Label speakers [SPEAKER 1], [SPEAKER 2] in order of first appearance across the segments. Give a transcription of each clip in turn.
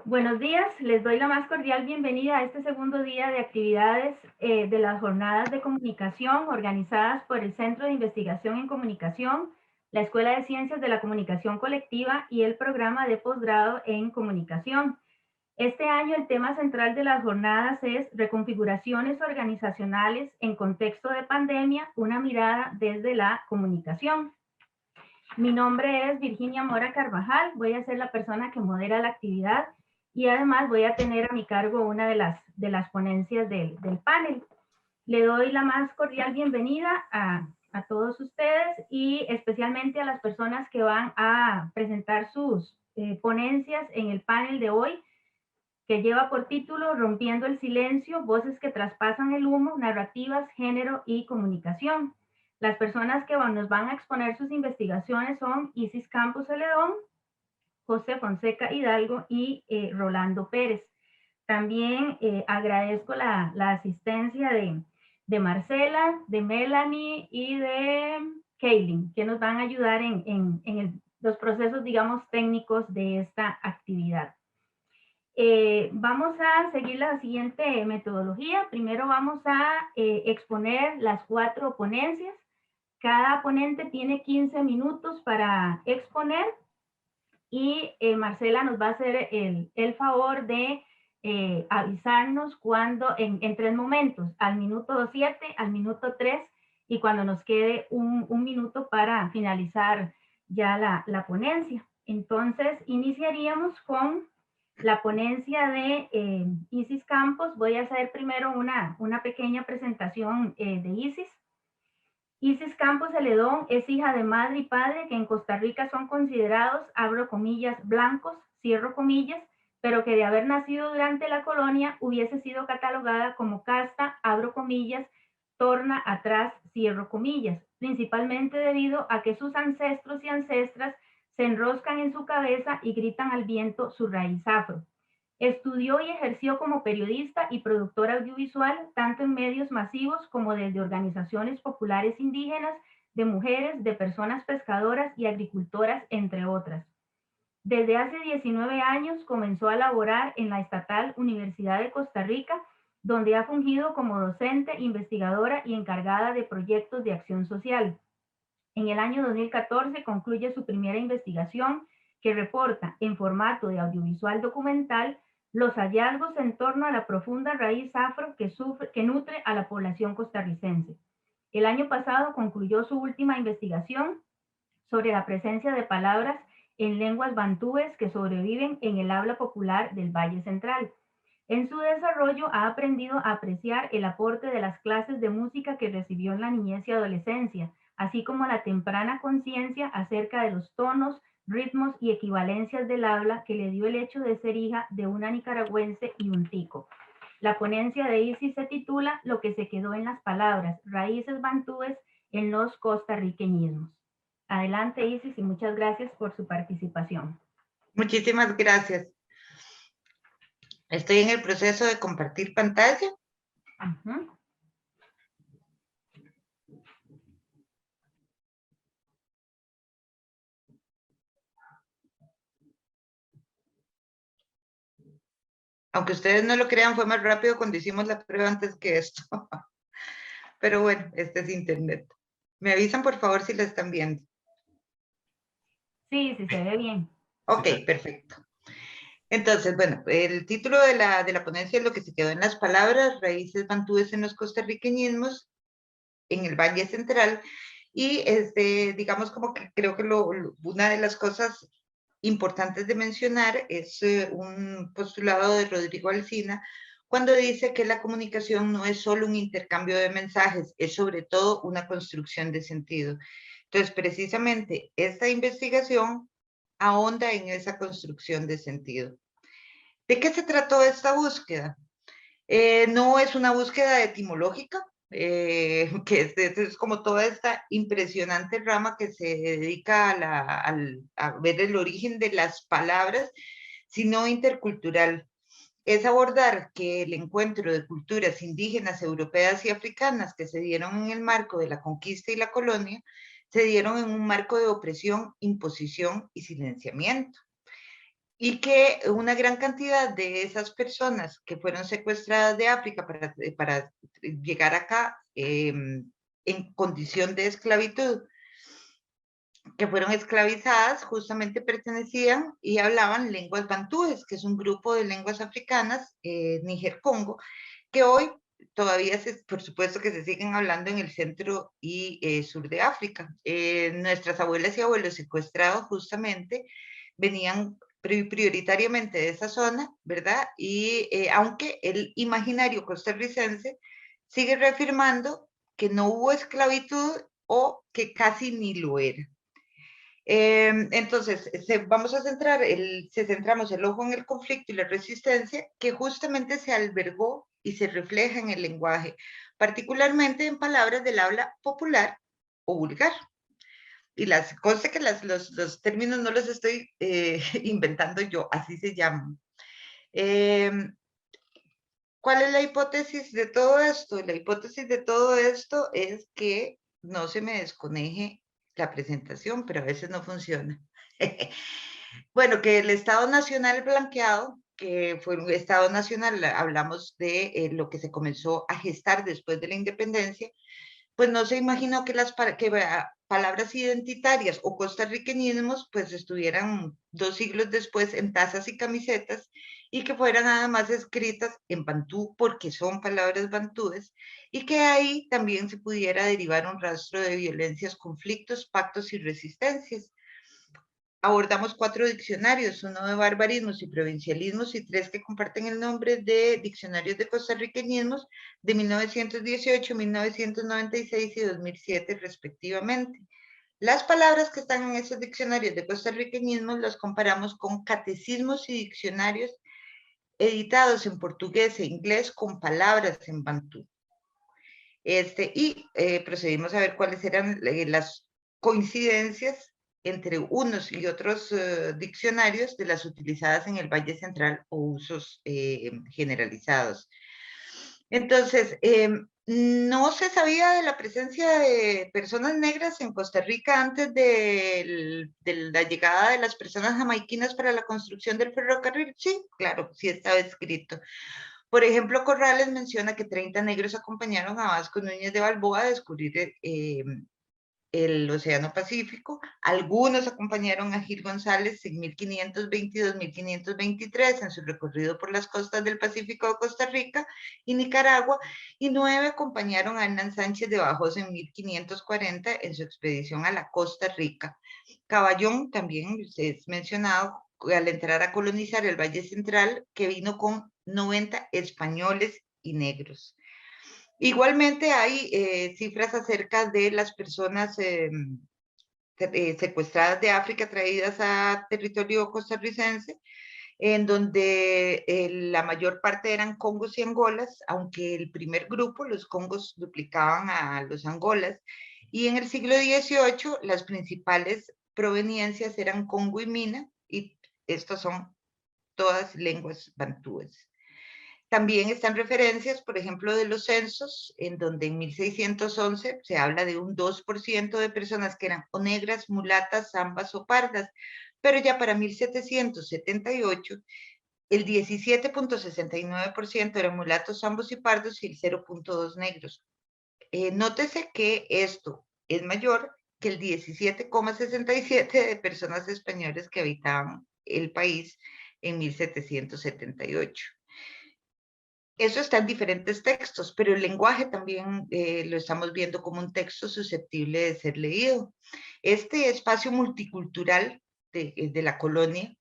[SPEAKER 1] Buenos días, les doy la más cordial bienvenida a este segundo día de actividades de las jornadas de comunicación organizadas por el Centro de Investigación en Comunicación, la Escuela de Ciencias de la Comunicación Colectiva y el programa de posgrado en Comunicación. Este año el tema central de las jornadas es reconfiguraciones organizacionales en contexto de pandemia, una mirada desde la comunicación. Mi nombre es Virginia Mora Carvajal, voy a ser la persona que modera la actividad y además voy a tener a mi cargo una de las ponencias del panel. Le doy la más cordial bienvenida a todos ustedes y especialmente a las personas que van a presentar sus ponencias en el panel de hoy, que lleva por título Rompiendo el silencio, voces que traspasan el humo, narrativas, género y comunicación. Las personas que nos van a exponer sus investigaciones son Isis Campos Celedón, José Fonseca Hidalgo y Rolando Pérez. También agradezco la asistencia de Marcela, de Melanie y de Kaylin, que nos van a ayudar en los procesos, digamos, técnicos de esta actividad. Vamos a seguir la siguiente metodología. Primero vamos a exponer las 4 ponencias. Cada ponente tiene 15 minutos para exponer y Marcela nos va a hacer el favor de avisarnos cuando, en 3 momentos, al minuto 7, al minuto 3 y cuando nos quede un minuto para finalizar ya la ponencia. Entonces, iniciaríamos con la ponencia de Isis Campos. Voy a hacer primero una pequeña presentación de Isis. Isis Campos Celedón es hija de madre y padre que en Costa Rica son considerados, abro comillas, blancos, cierro comillas, pero que de haber nacido durante la colonia hubiese sido catalogada como casta, abro comillas, torna atrás, cierro comillas, principalmente debido a que sus ancestros y ancestras se enroscan en su cabeza y gritan al viento su raíz afro. Estudió y ejerció como periodista y productora audiovisual, tanto en medios masivos como desde organizaciones populares indígenas, de mujeres, de personas pescadoras y agricultoras, entre otras. Desde hace 19 años comenzó a laborar en la Estatal Universidad de Costa Rica, donde ha fungido como docente, investigadora y encargada de proyectos de acción social. En el año 2014 concluye su primera investigación que reporta en formato de audiovisual documental los hallazgos en torno a la profunda raíz afro que nutre a la población costarricense. El año pasado concluyó su última investigación sobre la presencia de palabras en lenguas bantúes que sobreviven en el habla popular del Valle Central. En su desarrollo ha aprendido a apreciar el aporte de las clases de música que recibió en la niñez y adolescencia, así como la temprana conciencia acerca de los tonos, ritmos y equivalencias del habla que le dio el hecho de ser hija de una nicaragüense y un tico. La ponencia de Isis se titula Lo que se quedó en las palabras, raíces bantúes en los costarriqueñismos. Adelante, Isis, y muchas gracias por su participación.
[SPEAKER 2] Muchísimas gracias. Estoy en el proceso de compartir pantalla. Aunque ustedes no lo crean, fue más rápido cuando hicimos la prueba antes que esto. Pero bueno, este es internet. ¿Me avisan, por favor, si la están viendo?
[SPEAKER 1] Sí, sí se ve bien.
[SPEAKER 2] Ok, perfecto. Entonces, bueno, el título de la ponencia es Lo que se quedó en las palabras, raíces bantúes en los costarriqueñismos en el Valle Central. Y digamos como que creo que una de las cosas importantes de mencionar es un postulado de Rodrigo Alsina, cuando dice que la comunicación no es solo un intercambio de mensajes, es sobre todo una construcción de sentido. Entonces, precisamente, esta investigación ahonda en esa construcción de sentido. ¿De qué se trató esta búsqueda? No es una búsqueda etimológica, que es como toda esta impresionante rama que se dedica a ver el origen de las palabras, sino intercultural. Es abordar que el encuentro de culturas indígenas, europeas y africanas que se dieron en el marco de la conquista y la colonia, se dieron en un marco de opresión, imposición y silenciamiento. y que una gran cantidad de esas personas que fueron secuestradas de África para llegar acá en condición de esclavitud, que fueron esclavizadas, justamente pertenecían y hablaban lenguas bantúes, que es un grupo de lenguas africanas, Níger-Congo, que hoy todavía, por supuesto, que se siguen hablando en el centro y sur de África. Nuestras abuelas y abuelos secuestrados justamente venían prioritariamente de esa zona, ¿verdad? Y aunque el imaginario costarricense sigue reafirmando que no hubo esclavitud o que casi ni lo era. Entonces, vamos a centramos el ojo en el conflicto y la resistencia que justamente se albergó y se refleja en el lenguaje, particularmente en palabras del habla popular o vulgar. Y conste que los términos no los estoy inventando yo, así se llaman. ¿Cuál es la hipótesis de todo esto? La hipótesis de todo esto es que no se me desconeje la presentación, pero a veces no funciona. Bueno, que el Estado Nacional blanqueado, que fue un Estado Nacional, hablamos de lo que se comenzó a gestar después de la independencia, pues no se imaginó que palabras identitarias o costarriqueñismos pues estuvieran 2 siglos después en tazas y camisetas y que fueran nada más escritas en bantú porque son palabras bantúes y que ahí también se pudiera derivar un rastro de violencias, conflictos, pactos y resistencias. Abordamos 4 diccionarios, uno de barbarismos y provincialismos y 3 que comparten el nombre de diccionarios de costarriqueñismos de 1918, 1996 y 2007 respectivamente. Las palabras que están en esos diccionarios de costarriqueñismos los comparamos con catecismos y diccionarios editados en portugués e inglés con palabras en bantú. Procedimos a ver cuáles eran las coincidencias entre unos y otros diccionarios de las utilizadas en el Valle Central o usos generalizados. Entonces, no se sabía de la presencia de personas negras en Costa Rica antes de la llegada de las personas jamaiquinas para la construcción del ferrocarril. Sí, claro, sí estaba escrito. Por ejemplo, Corrales menciona que 30 negros acompañaron a Vasco Núñez de Balboa a descubrir el Océano Pacífico. Algunos acompañaron a Gil González en 1522-1523 en su recorrido por las costas del Pacífico de Costa Rica y Nicaragua, y 9 acompañaron a Hernán Sánchez de Bajos en 1540 en su expedición a la Costa Rica. Caballón también es mencionado al entrar a colonizar el Valle Central, que vino con 90 españoles y negros. Igualmente hay cifras acerca de las personas secuestradas de África traídas a territorio costarricense, en donde la mayor parte eran congos y angolas, aunque el primer grupo, los congos, duplicaban a los angolas, y en el siglo XVIII las principales proveniencias eran Congo y Mina, y estas son todas lenguas bantúes. También están referencias, por ejemplo, de los censos, en donde en 1611 se habla de un 2% de personas que eran o negras, mulatas, zambas o pardas, pero ya para 1778 el 17.69% eran mulatos, zambos y pardos y el 0.2 negros. Nótese que esto es mayor que el 17,67 de personas españolas que habitaban el país en 1778. Eso está en diferentes textos, pero el lenguaje también lo estamos viendo como un texto susceptible de ser leído. Este espacio multicultural de la colonia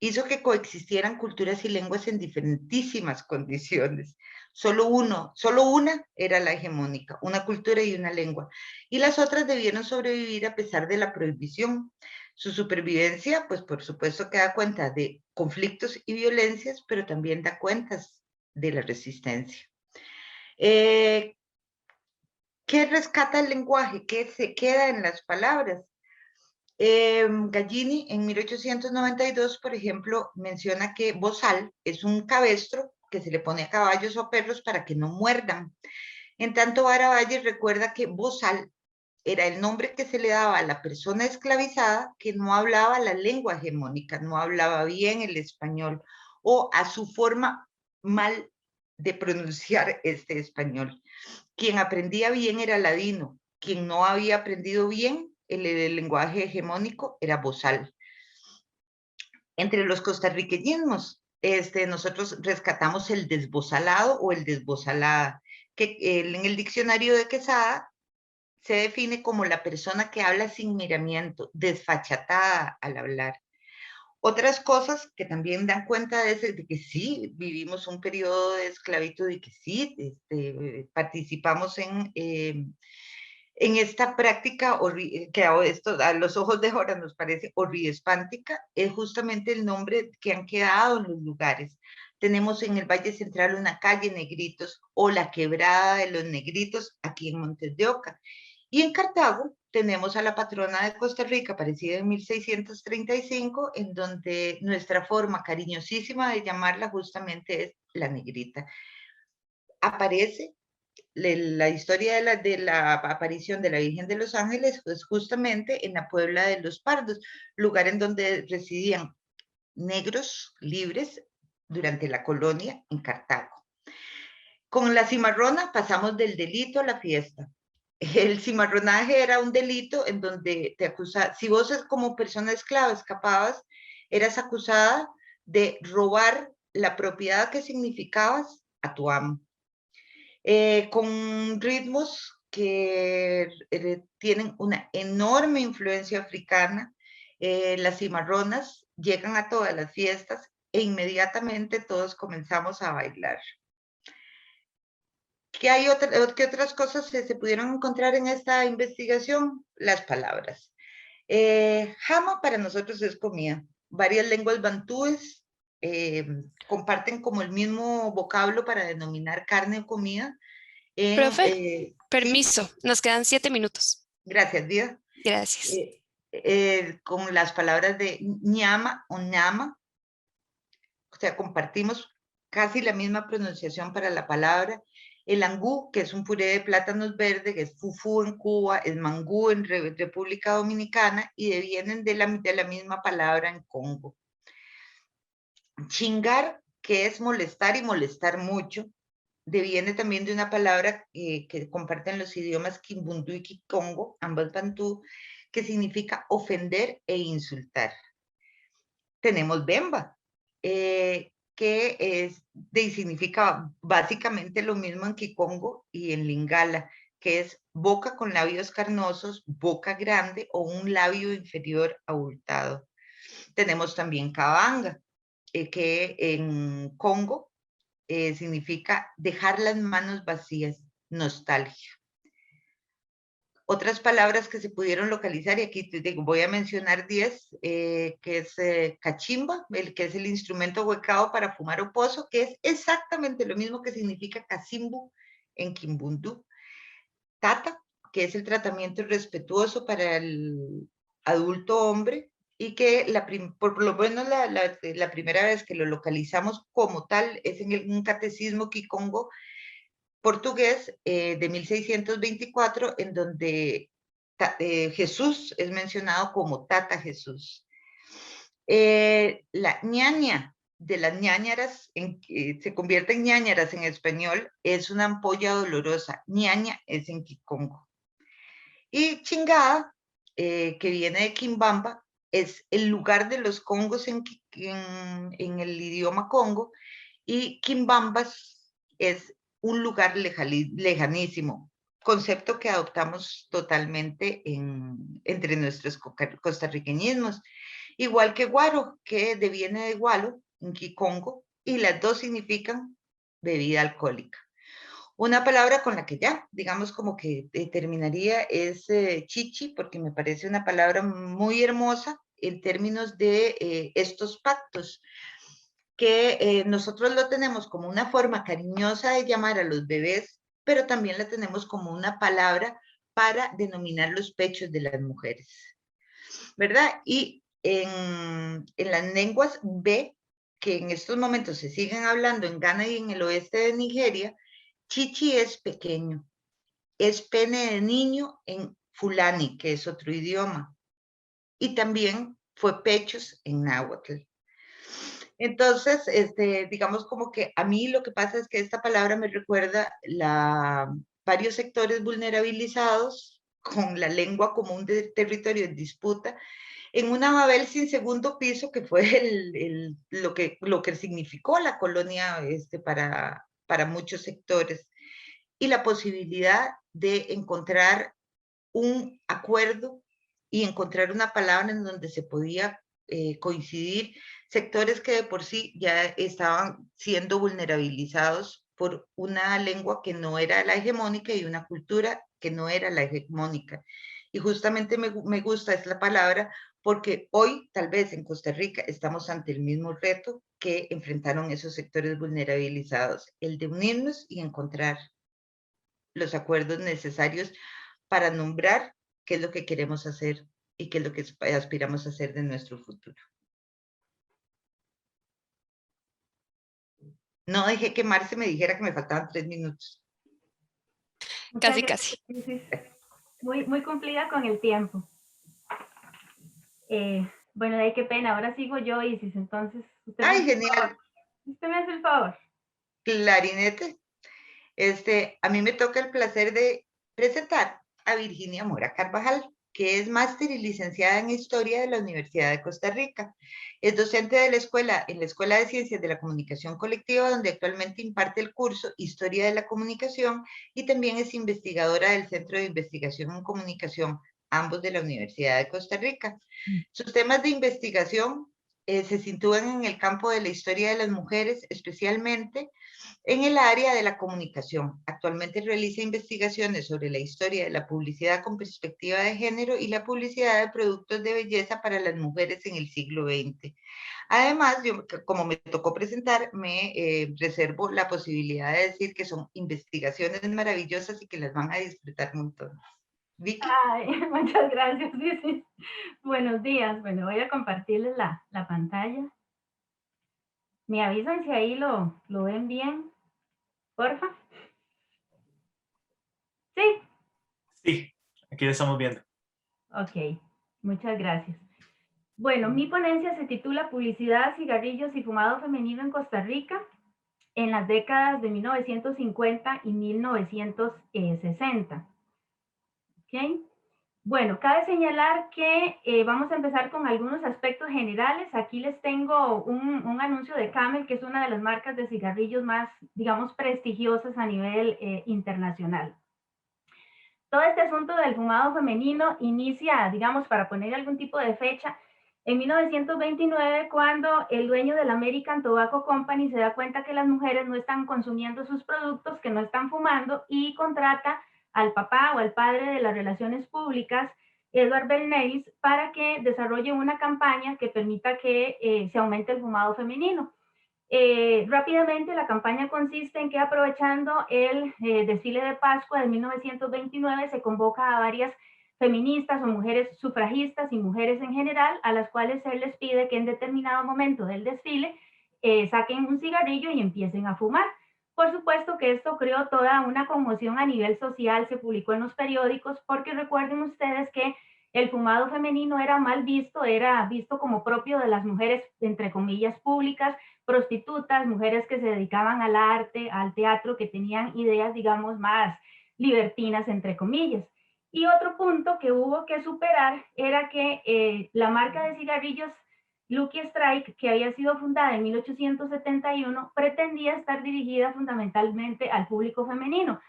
[SPEAKER 2] hizo que coexistieran culturas y lenguas en diferentísimas condiciones. Solo una era la hegemónica, una cultura y una lengua, y las otras debieron sobrevivir a pesar de la prohibición. Su supervivencia, pues por supuesto que da cuenta de conflictos y violencias, pero también da cuentas de la resistencia. ¿Qué rescata el lenguaje? ¿Qué se queda en las palabras? Gallini en 1892, por ejemplo, menciona que bozal es un cabestro que se le pone a caballos o perros para que no muerdan. En tanto, Baravalle recuerda que bozal era el nombre que se le daba a la persona esclavizada que no hablaba la lengua hegemónica, no hablaba bien el español o a su forma mal de pronunciar este español. Quien aprendía bien era ladino, quien no había aprendido bien el lenguaje hegemónico era bozal. Entre los costarriqueñismos, nosotros rescatamos el desbozalado o el desbozalada, que en el diccionario de Quesada se define como la persona que habla sin miramiento, desfachatada al hablar. Otras cosas que también dan cuenta de que sí, vivimos un periodo de esclavitud y que sí, participamos en esta práctica que a los ojos de ahora nos parece horriespántica, es justamente el nombre que han quedado en los lugares. Tenemos en el Valle Central una calle Negritos o la Quebrada de los Negritos aquí en Montes de Oca. Y en Cartago tenemos a la patrona de Costa Rica, aparecida en 1635, en donde nuestra forma cariñosísima de llamarla justamente es la Negrita. Aparece la historia de la aparición de la Virgen de los Ángeles, pues justamente en la Puebla de los Pardos, lugar en donde residían negros libres durante la colonia en Cartago. Con la cimarrona pasamos del delito a la fiesta. El cimarronaje era un delito en donde te acusa, si vos como persona esclava escapabas, eras acusada de robar la propiedad que significabas a tu amo. Con ritmos que tienen una enorme influencia africana, las cimarronas llegan a todas las fiestas e inmediatamente todos comenzamos a bailar. ¿Qué otras cosas se pudieron encontrar en esta investigación? Las palabras. Jama para nosotros es comida. Varias lenguas bantúes comparten como el mismo vocablo para denominar carne o comida.
[SPEAKER 3] Profe,
[SPEAKER 2] Sí,
[SPEAKER 3] permiso, nos quedan 7 minutos.
[SPEAKER 2] gracias, Día.
[SPEAKER 3] Gracias.
[SPEAKER 2] Con las palabras de ñama o ñama, o sea, compartimos casi la misma pronunciación para la palabra. El angú, que es un puré de plátanos verdes, que es fufú en Cuba, es mangú en República Dominicana y devienen de la misma palabra en Congo. Chingar, que es molestar y molestar mucho, deviene también de una palabra que comparten los idiomas Kimbundu y Kikongo, ambos bantú, que significa ofender e insultar. Tenemos Bemba, que significa básicamente lo mismo en Kikongo y en Lingala, que es boca con labios carnosos, boca grande o un labio inferior abultado. Tenemos también Kabanga, que en Congo significa dejar las manos vacías, nostalgia. Otras palabras que se pudieron localizar, y aquí te digo, voy a mencionar 10, que es cachimba, que es el instrumento huecado para fumar o pozo, que es exactamente lo mismo que significa cacimbu en Kimbundu. Tata, que es el tratamiento respetuoso para el adulto hombre, y que por lo menos la primera vez que lo localizamos como tal es en un catecismo kikongo portugués de 1624, en donde Jesús es mencionado como Tata Jesús. La ñaña de las ñañaras, se convierte en ñañaras en español, es una ampolla dolorosa. Ñaña es en kikongo. Y chingada, que viene de Kimbamba, es el lugar de los congos en el idioma congo, y Kimbambas es un lugar lejanísimo, concepto que adoptamos totalmente entre nuestros costarriqueñismos. Igual que guaro, que deviene de gualo, en kikongo, y las dos significan bebida alcohólica. Una palabra con la que ya, digamos, como que terminaría es chichi, porque me parece una palabra muy hermosa en términos de estos pactos, que nosotros lo tenemos como una forma cariñosa de llamar a los bebés, pero también la tenemos como una palabra para denominar los pechos de las mujeres, ¿verdad? Y en las lenguas B, que en estos momentos se siguen hablando en Ghana y en el oeste de Nigeria, chichi es pequeño, es pene de niño en fulani, que es otro idioma. Y también fue pechos en náhuatl. Entonces, digamos como que a mí lo que pasa es que esta palabra me recuerda varios sectores vulnerabilizados con la lengua común del territorio en disputa, en una Babel sin segundo piso, que fue lo que significó la colonia para muchos sectores, y la posibilidad de encontrar un acuerdo y encontrar una palabra en donde se podía coincidir sectores que de por sí ya estaban siendo vulnerabilizados por una lengua que no era la hegemónica y una cultura que no era la hegemónica. Y justamente me gusta esta palabra porque hoy, tal vez en Costa Rica, estamos ante el mismo reto que enfrentaron esos sectores vulnerabilizados, el de unirnos y encontrar los acuerdos necesarios para nombrar qué es lo que queremos hacer y qué es lo que aspiramos a hacer de nuestro futuro. No dejé que Marce me dijera que me faltaban 3 minutos.
[SPEAKER 3] Casi, casi.
[SPEAKER 1] Muy, muy cumplida con el tiempo. Bueno, qué pena, ahora sigo yo, Isis, entonces...
[SPEAKER 2] ¡Ay, genial!
[SPEAKER 1] Usted me hace el favor.
[SPEAKER 2] Clarinete. A mí me toca el placer de presentar a Virginia Mora Carvajal, que es máster y licenciada en Historia de la Universidad de Costa Rica. Es docente de en la Escuela de Ciencias de la Comunicación Colectiva, donde actualmente imparte el curso Historia de la Comunicación, y también es investigadora del Centro de Investigación en Comunicación, ambos de la Universidad de Costa Rica. Sus temas de investigación se sitúan en el campo de la historia de las mujeres, especialmente en el área de la comunicación. Actualmente realiza investigaciones sobre la historia de la publicidad con perspectiva de género y la publicidad de productos de belleza para las mujeres en el siglo XX. Además, yo, como me tocó presentar, me reservo la posibilidad de decir que son investigaciones maravillosas y que las van a disfrutar un montón. Vicky.
[SPEAKER 1] Ay, muchas gracias, Isis. Buenos días. Bueno, voy a compartirles la pantalla. ¿Me avisan si ahí lo ven bien? Porfa. ¿Sí?
[SPEAKER 4] Sí, aquí lo estamos viendo.
[SPEAKER 1] Ok, muchas gracias. Bueno, mi ponencia se titula Publicidad, cigarrillos y fumado femenino en Costa Rica en las décadas de 1950 y 1960. ¿Ok? Bueno, cabe señalar que vamos a empezar con algunos aspectos generales. Aquí les tengo un anuncio de Camel, que es una de las marcas de cigarrillos más, digamos, prestigiosas a nivel internacional. Todo este asunto del fumado femenino inicia, digamos, para poner algún tipo de fecha, en 1929, cuando el dueño del American Tobacco Company se da cuenta que las mujeres no están consumiendo sus productos, que no están fumando, y contrata al papá o al padre de las relaciones públicas, Edward Bernays, para que desarrolle una campaña que permita que se aumente el fumado femenino. Rápidamente, la campaña consiste en que, aprovechando el desfile de Pascua de 1929, se convoca a varias feministas o mujeres sufragistas y mujeres en general, a las cuales se les pide que en determinado momento del desfile saquen un cigarrillo y empiecen a fumar. Por supuesto que esto creó toda una conmoción a nivel social, se publicó en los periódicos, porque recuerden ustedes que el fumado femenino era mal visto, era visto como propio de las mujeres, entre comillas, públicas, prostitutas, mujeres que se dedicaban al arte, al teatro, que tenían ideas, digamos, más libertinas, entre comillas. Y otro punto que hubo que superar era que la marca de cigarrillos Lucky Strike, que había sido fundada en 1871, pretendía estar dirigida fundamentalmente al público femenino.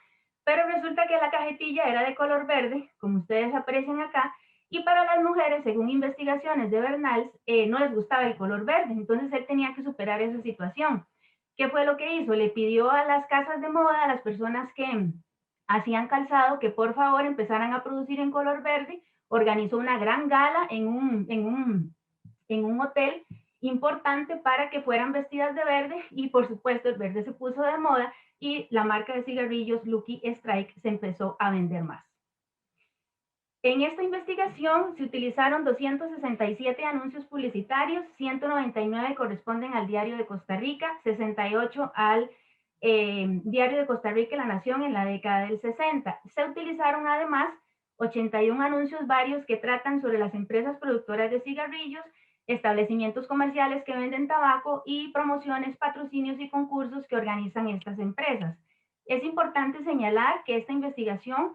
[SPEAKER 1] Pero resulta que la cajetilla era de color verde, como ustedes aprecian acá, y para las mujeres, según investigaciones de Bernals, no les gustaba el color verde, entonces él tenía que superar esa situación. ¿Qué fue lo que hizo? Le pidió a las casas de moda, a las personas que hacían calzado, que por favor empezaran a producir en color verde, organizó una gran gala en un hotel importante para que fueran vestidas de verde, y por supuesto el verde se puso de moda y la marca de cigarrillos Lucky Strike se empezó a vender más. En esta investigación se utilizaron 267 anuncios publicitarios, 199 corresponden al Diario de Costa Rica, 68 al Diario de Costa Rica y La Nación en la década del 60. Se utilizaron además 81 anuncios varios que tratan sobre las empresas productoras de cigarrillos, establecimientos comerciales que venden tabaco y promociones, patrocinios y concursos que organizan estas empresas. Es importante señalar que esta investigación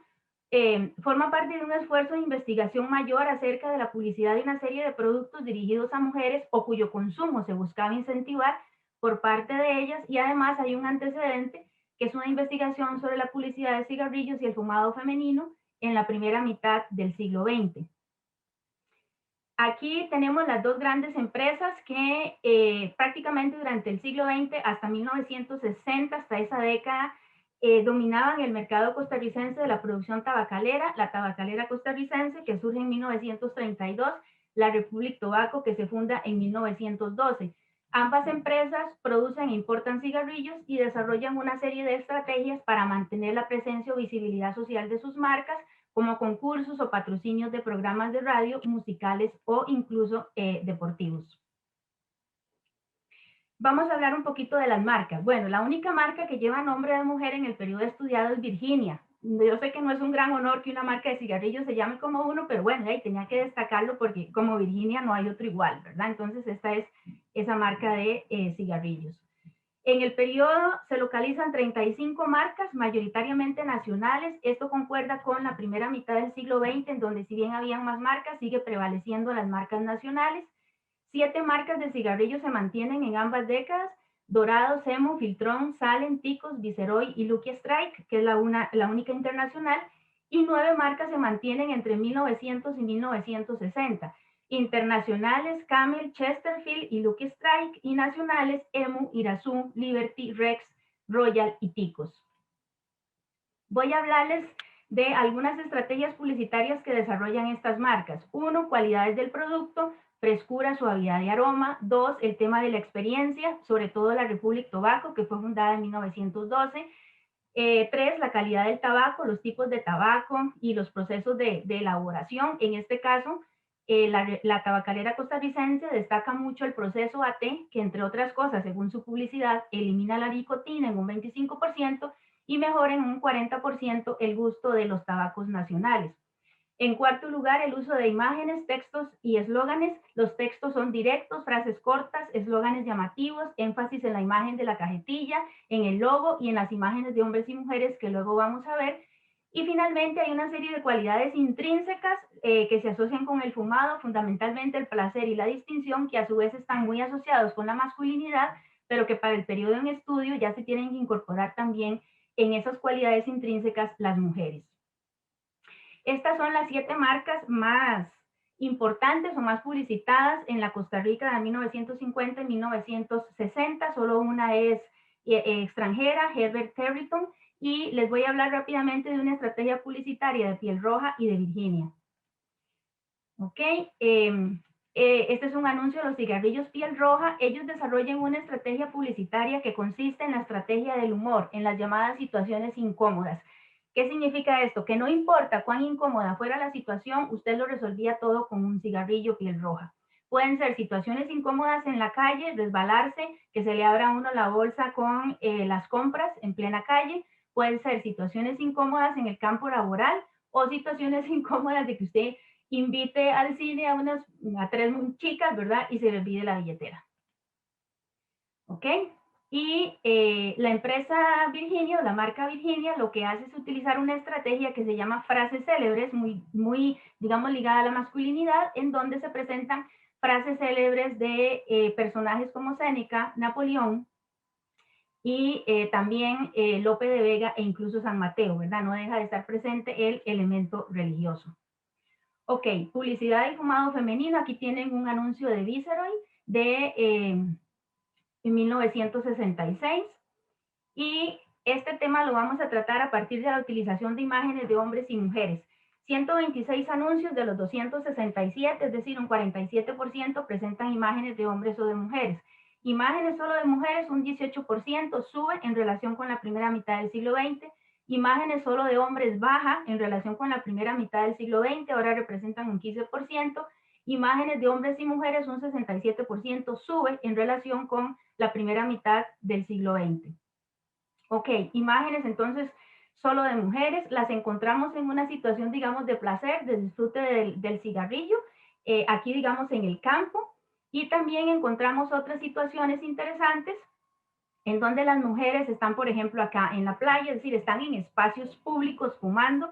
[SPEAKER 1] forma parte de un esfuerzo de investigación mayor acerca de la publicidad de una serie de productos dirigidos a mujeres o cuyo consumo se buscaba incentivar por parte de ellas, y además hay un antecedente que es una investigación sobre la publicidad de cigarrillos y el fumado femenino en la primera mitad del siglo XX. Aquí tenemos las dos grandes empresas que prácticamente durante el siglo XX hasta 1960, hasta esa década, dominaban el mercado costarricense de la producción tabacalera, la tabacalera costarricense, que surge en 1932, la Republic Tobacco, que se funda en 1912. Ambas empresas producen e importan cigarrillos y desarrollan una serie de estrategias para mantener la presencia o visibilidad social de sus marcas, como concursos o patrocinios de programas de radio, musicales o incluso deportivos. Vamos a hablar un poquito de las marcas. Bueno, la única marca que lleva nombre de mujer en el periodo estudiado es Virginia. Yo sé que no es un gran honor que una marca de cigarrillos se llame como uno, pero bueno, ahí tenía que destacarlo porque como Virginia no hay otro igual, ¿verdad? Entonces esta es esa marca de cigarrillos. En el periodo se localizan 35 marcas, mayoritariamente nacionales. Esto concuerda con la primera mitad del siglo XX, en donde si bien habían más marcas, sigue prevaleciendo las marcas nacionales. 7 marcas de cigarrillos se mantienen en ambas décadas: Dorado, Semo, Filtrón, Salem, Ticos, Viceroy y Lucky Strike, que es la única internacional, y 9 marcas se mantienen entre 1900 y 1960. Internacionales, Camel, Chesterfield y Lucky Strike, y nacionales, Emu, Irazú, Liberty, Rex, Royal y Ticos. Voy a hablarles de algunas estrategias publicitarias que desarrollan estas marcas. 1, cualidades del producto, frescura, suavidad y aroma. 2, el tema de la experiencia, sobre todo la Republic Tobacco, que fue fundada en 1912. 3, la calidad del tabaco, los tipos de tabaco y los procesos de elaboración. En este caso, la tabacalera costarricense destaca mucho el proceso AT, que entre otras cosas, según su publicidad, elimina la nicotina en un 25% y mejora en un 40% el gusto de los tabacos nacionales. En cuarto lugar, el uso de imágenes, textos y eslóganes. Los textos son directos, frases cortas, eslóganes llamativos, énfasis en la imagen de la cajetilla, en el logo y en las imágenes de hombres y mujeres que luego vamos a ver. Y finalmente hay una serie de cualidades intrínsecas que se asocian con el fumado, fundamentalmente el placer y la distinción, que a su vez están muy asociados con la masculinidad, pero que para el periodo en estudio ya se tienen que incorporar también en esas cualidades intrínsecas las mujeres. Estas son las 7 marcas más importantes o más publicitadas en la Costa Rica de 1950 y 1960. Solo una es extranjera, Herbert Territon, y les voy a hablar rápidamente de una estrategia publicitaria de Piel Roja y de Virginia. Ok, este es un anuncio de los cigarrillos Piel Roja. Ellos desarrollan una estrategia publicitaria que consiste en la estrategia del humor, en las llamadas situaciones incómodas. ¿Qué significa esto? Que no importa cuán incómoda fuera la situación, usted lo resolvía todo con un cigarrillo Piel Roja. Pueden ser situaciones incómodas en la calle, resbalarse, que se le abra a uno la bolsa con las compras en plena calle. Pueden ser situaciones incómodas en el campo laboral o situaciones incómodas de que usted invite al cine a 3 chicas, ¿verdad? Y se le olvide la billetera. ¿Ok? Y la empresa Virginia, o la marca Virginia, lo que hace es utilizar una estrategia que se llama frases célebres, muy digamos, ligada a la masculinidad, en donde se presentan frases célebres de personajes como Séneca, Napoleón y también Lope de Vega e incluso San Mateo, ¿verdad? No deja de estar presente el elemento religioso. Ok, publicidad y fumado femenino. Aquí tienen un anuncio de Viceroy de 1966. Y este tema lo vamos a tratar a partir de la utilización de imágenes de hombres y mujeres. 126 anuncios de los 267, es decir, un 47% presentan imágenes de hombres o de mujeres. Imágenes solo de mujeres, un 18%, sube en relación con la primera mitad del siglo XX. Imágenes solo de hombres baja en relación con la primera mitad del siglo XX, ahora representan un 15%. Imágenes de hombres y mujeres, un 67%, sube en relación con la primera mitad del siglo XX. Ok, imágenes entonces solo de mujeres, las encontramos en una situación, digamos, de placer, de disfrute del cigarrillo, aquí, digamos, en el campo, y también encontramos otras situaciones interesantes en donde las mujeres están, por ejemplo, acá en la playa, es decir, están en espacios públicos fumando,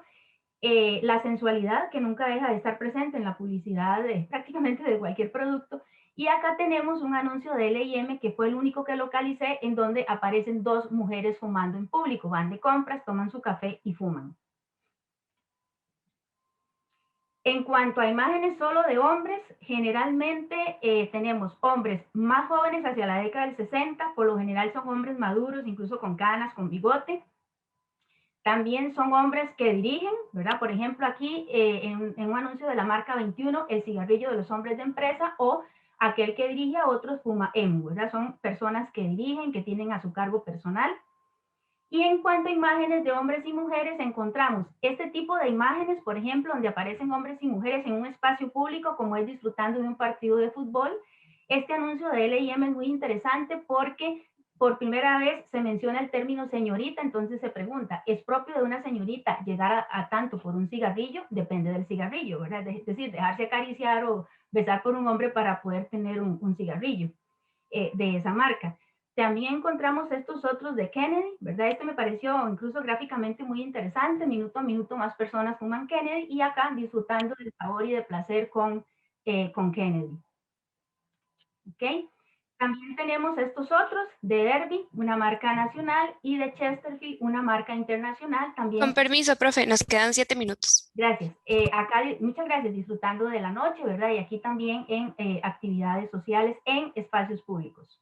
[SPEAKER 1] la sensualidad que nunca deja de estar presente en la publicidad de prácticamente de cualquier producto. Y acá tenemos un anuncio de L&M que fue el único que localicé en donde aparecen dos mujeres fumando en público, van de compras, toman su café y fuman. En cuanto a imágenes solo de hombres, generalmente tenemos hombres más jóvenes hacia la década del 60, por lo general son hombres maduros, incluso con canas, con bigote. También son hombres que dirigen, ¿verdad? Por ejemplo, aquí en un anuncio de la marca 21, el cigarrillo de los hombres de empresa, o aquel que dirige a otros fuma emu, ¿verdad? Son personas que dirigen, que tienen a su cargo personal. Y en cuanto a imágenes de hombres y mujeres, encontramos este tipo de imágenes, por ejemplo, donde aparecen hombres y mujeres en un espacio público, como es disfrutando de un partido de fútbol. Este anuncio de L&M es muy interesante porque por primera vez se menciona el término señorita, entonces se pregunta, ¿es propio de una señorita llegar a tanto por un cigarrillo? Depende del cigarrillo, ¿verdad? Es decir, dejarse acariciar o besar por un hombre para poder tener un cigarrillo de esa marca. También encontramos estos otros de Kennedy, ¿verdad? Este me pareció incluso gráficamente muy interesante. Minuto a minuto más personas fuman Kennedy y acá disfrutando del sabor y de placer con Kennedy. ¿Ok? También tenemos estos otros de Derby, una marca nacional, y de Chesterfield, una marca internacional. También.
[SPEAKER 3] Con permiso, profe, nos quedan 7 minutos.
[SPEAKER 1] Gracias. Acá, muchas gracias, disfrutando de la noche, ¿verdad? Y aquí también en actividades sociales en espacios públicos.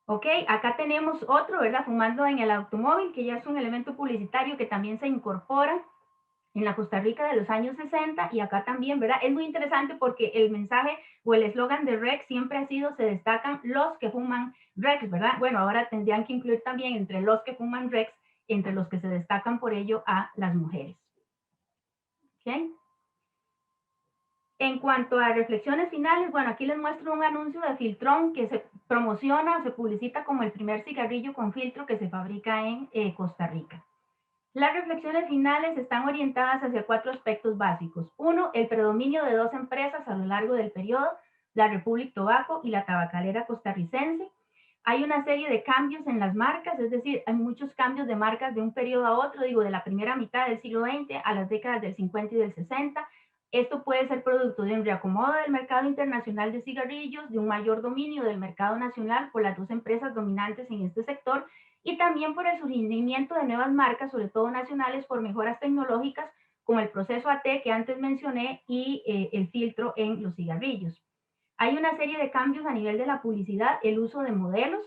[SPEAKER 1] Ok, acá tenemos otro, ¿verdad? Fumando en el automóvil, que ya es un elemento publicitario que también se incorpora en la Costa Rica de los años 60 y acá también, ¿verdad? Es muy interesante porque el mensaje o el eslogan de REX siempre ha sido, se destacan los que fuman REX, ¿verdad? Bueno, ahora tendrían que incluir también entre los que fuman REX, entre los que se destacan por ello a las mujeres. ¿Ok? En cuanto a reflexiones finales, bueno, aquí les muestro un anuncio de Filtrón que se promociona, se publicita como el primer cigarrillo con filtro que se fabrica en Costa Rica. Las reflexiones finales están orientadas hacia 4 aspectos básicos. Uno, el predominio de 2 empresas a lo largo del periodo, la Republic Tobacco y la tabacalera costarricense. Hay una serie de cambios en las marcas, es decir, hay muchos cambios de marcas de un periodo a otro, digo, de la primera mitad del siglo XX a las décadas del 50 y del 60. Esto puede ser producto de un reacomodo del mercado internacional de cigarrillos, de un mayor dominio del mercado nacional por las 2 empresas dominantes en este sector y también por el surgimiento de nuevas marcas, sobre todo nacionales, por mejoras tecnológicas como el proceso AT que antes mencioné y el filtro en los cigarrillos. Hay una serie de cambios a nivel de la publicidad, el uso de modelos,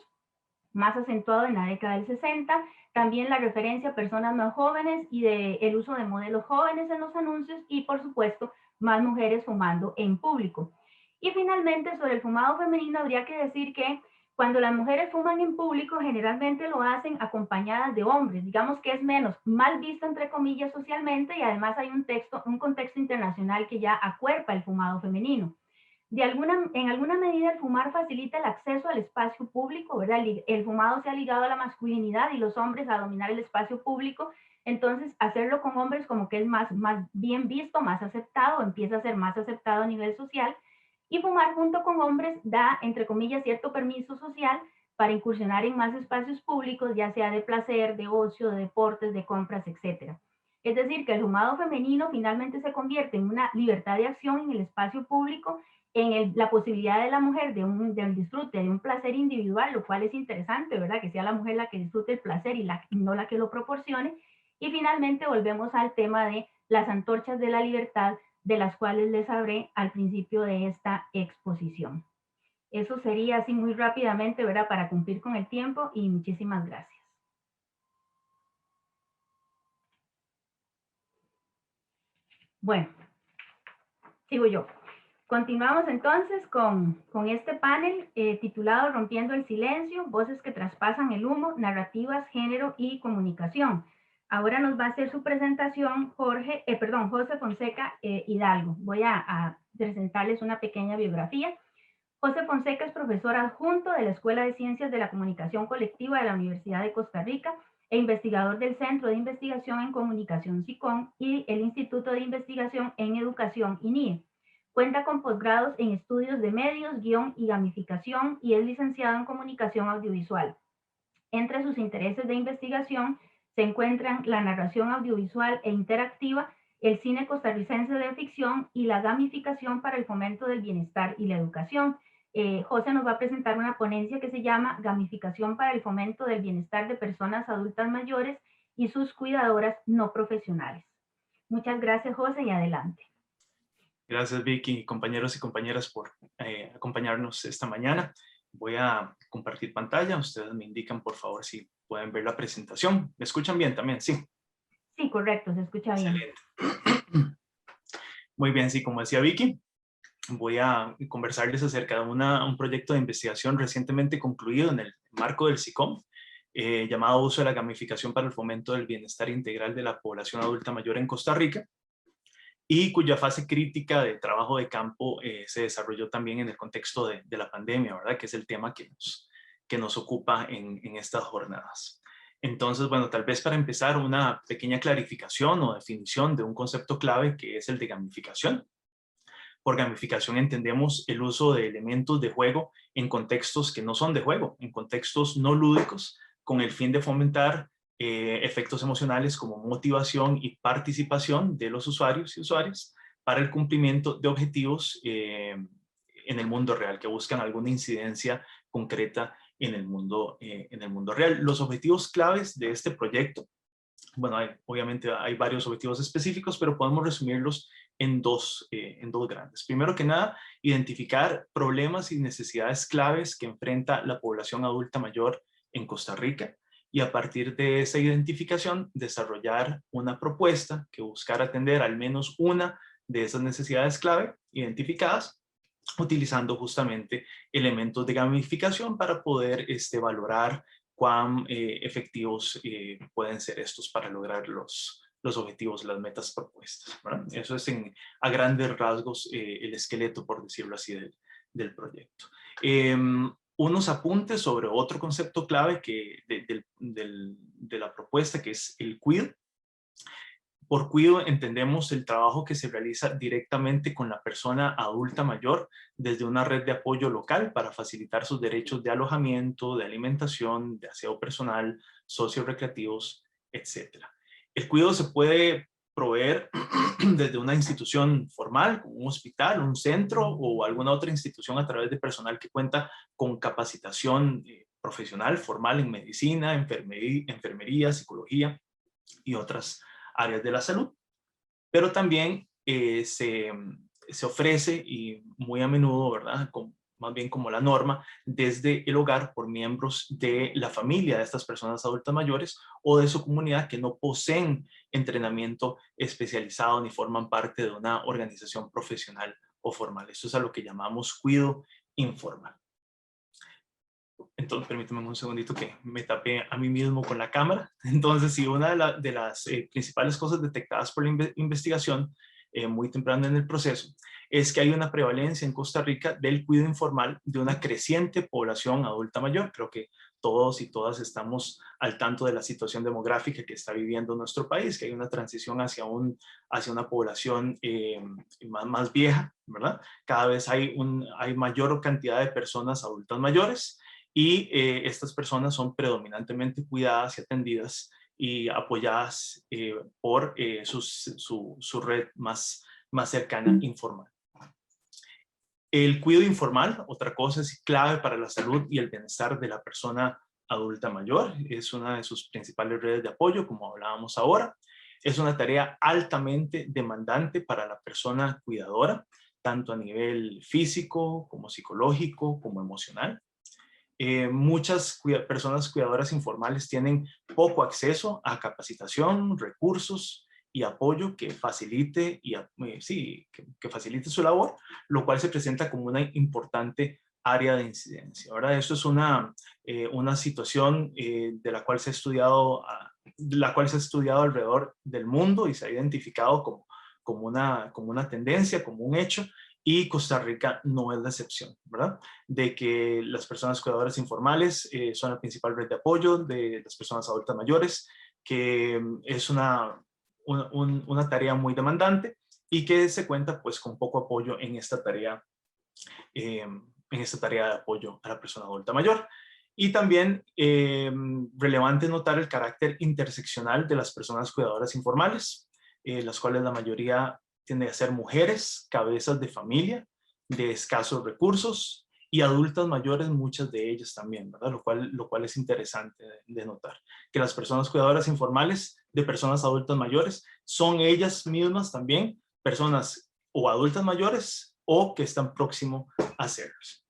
[SPEAKER 1] más acentuado en la década del 60, también la referencia a personas más jóvenes y el uso de modelos jóvenes en los anuncios y, por supuesto, más mujeres fumando en público. Y finalmente, sobre el fumado femenino, habría que decir que cuando las mujeres fuman en público, generalmente lo hacen acompañadas de hombres, digamos que es menos mal visto, entre comillas, socialmente, y además hay un contexto internacional que ya acuerpa el fumado femenino. En alguna medida el fumar facilita el acceso al espacio público, ¿verdad? El fumado se ha ligado a la masculinidad y los hombres a dominar el espacio público, entonces hacerlo con hombres como que es más bien visto, más aceptado, empieza a ser más aceptado a nivel social, y fumar junto con hombres da, entre comillas, cierto permiso social para incursionar en más espacios públicos, ya sea de placer, de ocio, de deportes, de compras, etc. Es decir, que el fumado femenino finalmente se convierte en una libertad de acción en el espacio público, en la posibilidad de la mujer del disfrute, de un placer individual, lo cual es interesante, ¿verdad? Que sea la mujer la que disfrute el placer y no la que lo proporcione. Y finalmente volvemos al tema de las antorchas de la libertad, de las cuales les hablé al principio de esta exposición. Eso sería así muy rápidamente, ¿verdad? Para cumplir con el tiempo y muchísimas gracias. Bueno, sigo yo. Continuamos entonces con este panel titulado Rompiendo el silencio, voces que traspasan el humo, narrativas, género y comunicación. Ahora nos va a hacer su presentación José Fonseca Hidalgo. Voy a presentarles una pequeña biografía. José Fonseca es profesor adjunto de la Escuela de Ciencias de la Comunicación Colectiva de la Universidad de Costa Rica, e investigador del Centro de Investigación en Comunicación SICOM y el Instituto de Investigación en Educación INIE. Cuenta con posgrados en estudios de medios, guión y gamificación y es licenciado en comunicación audiovisual. Entre sus intereses de investigación se encuentran la narración audiovisual e interactiva, el cine costarricense de ficción y la gamificación para el fomento del bienestar y la educación. José nos va a presentar una ponencia que se llama Gamificación para el fomento del bienestar de personas adultas mayores y sus cuidadoras no profesionales. Muchas gracias, José, y adelante.
[SPEAKER 4] Gracias, Vicky, compañeros y compañeras, por acompañarnos esta mañana. Voy a compartir pantalla. Ustedes me indican, por favor, si pueden ver la presentación. ¿Me escuchan bien también? Sí.
[SPEAKER 1] Sí, correcto, se escucha bien.
[SPEAKER 4] Excelente. Muy bien, sí, como decía Vicky, voy a conversarles acerca de un proyecto de investigación recientemente concluido en el marco del SICOM, llamado Uso de la gamificación para el fomento del bienestar integral de la población adulta mayor en Costa Rica, y cuya fase crítica de trabajo de campo se desarrolló también en el contexto de la pandemia, ¿verdad? Que es el tema que nos ocupa en estas jornadas. Entonces, bueno, tal vez para empezar una pequeña clarificación o definición de un concepto clave que es el de gamificación. Por gamificación entendemos el uso de elementos de juego en contextos que no son de juego, en contextos no lúdicos, con el fin de fomentar efectos emocionales como motivación y participación de los usuarios y usuarias para el cumplimiento de objetivos en el mundo real, que buscan alguna incidencia concreta en el mundo real. Los objetivos claves de este proyecto, bueno, obviamente hay varios objetivos específicos, pero podemos resumirlos en dos grandes. Primero que nada, identificar problemas y necesidades claves que enfrenta la población adulta mayor en Costa Rica y a partir de esa identificación desarrollar una propuesta que buscara atender al menos una de esas necesidades clave identificadas, utilizando justamente elementos de gamificación para poder valorar cuán efectivos pueden ser estos para lograr los objetivos, las metas propuestas, ¿verdad? Eso es a grandes rasgos el esqueleto, por decirlo así, del proyecto. Unos apuntes sobre otro concepto clave de la propuesta, que es el cuido. Por cuido entendemos el trabajo que se realiza directamente con la persona adulta mayor desde una red de apoyo local para facilitar sus derechos de alojamiento, de alimentación, de aseo personal, sociorecreativos, etc. El cuidado se puede proveer desde una institución formal, como un hospital, un centro o alguna otra institución a través de personal que cuenta con capacitación profesional, formal en medicina, enfermería, psicología y otras áreas de la salud. Pero también se ofrece, y muy a menudo, ¿verdad? Más bien como la norma, desde el hogar por miembros de la familia de estas personas adultas mayores o de su comunidad que no poseen entrenamiento especializado ni forman parte de una organización profesional o formal. Eso es a lo que llamamos cuidado informal. Entonces, permítame un segundito que me tapé a mí mismo con la cámara. Entonces, sí, una de las principales cosas detectadas por la investigación muy temprano en el proceso es que hay una prevalencia en Costa Rica del cuidado informal de una creciente población adulta mayor. Creo que todos y todas estamos al tanto de la situación demográfica que está viviendo nuestro país, que hay una transición hacia una población más vieja, ¿verdad? Cada vez hay mayor cantidad de personas adultas mayores. Y estas personas son predominantemente cuidadas y atendidas y apoyadas por su red más cercana informal. El cuidado informal, otra cosa, es clave para la salud y el bienestar de la persona adulta mayor. Es una de sus principales redes de apoyo, como hablábamos ahora. Es una tarea altamente demandante para la persona cuidadora, tanto a nivel físico, como psicológico, como emocional. Muchas personas cuidadoras informales tienen poco acceso a capacitación, recursos y apoyo que facilite, que facilite su labor, lo cual se presenta como una importante área de incidencia. Ahora, esto es una situación de la cual se ha estudiado alrededor del mundo y se ha identificado como una tendencia, como un hecho, y Costa Rica no es la excepción, ¿verdad? De que las personas cuidadoras informales son la principal red de apoyo de las personas adultas mayores, que es una tarea muy demandante y que se cuenta pues con poco apoyo en esta tarea de apoyo a la persona adulta mayor. Y también relevante notar el carácter interseccional de las personas cuidadoras informales, las cuales la mayoría tienden a ser mujeres, cabezas de familia, de escasos recursos y adultas mayores, muchas de ellas también, ¿verdad? Lo cual es interesante de notar, que las personas cuidadoras informales de personas adultas mayores son ellas mismas también personas o adultas mayores o que están próximos a serlos.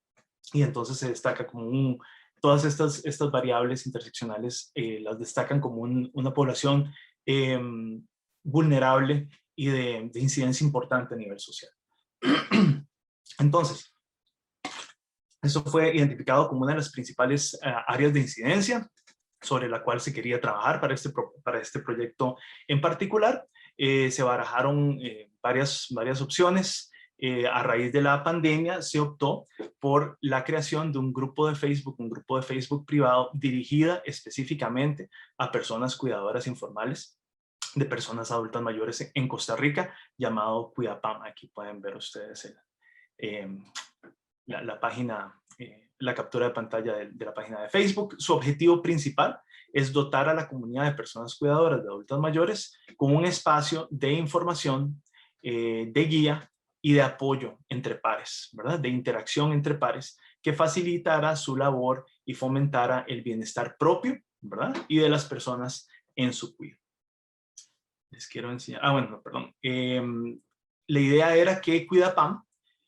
[SPEAKER 4] Y entonces se destaca como todas estas variables interseccionales las destacan como una población vulnerable y de incidencia importante a nivel social. Entonces, eso fue identificado como una de las principales áreas de incidencia sobre la cual se quería trabajar para este proyecto en particular. Se barajaron varias opciones. A raíz de la pandemia se optó por la creación de un grupo de Facebook privado dirigida específicamente a personas cuidadoras informales de personas adultas mayores en Costa Rica, llamado Cuidapam. Aquí pueden ver ustedes la página, la captura de pantalla de la página de Facebook. Su objetivo principal es dotar a la comunidad de personas cuidadoras de adultas mayores con un espacio de información, de guía y de apoyo entre pares, ¿verdad? De interacción entre pares que facilitara su labor y fomentara el bienestar propio, ¿verdad? Y de las personas en su cuidado. Les quiero enseñar, perdón. La idea era que Cuidapam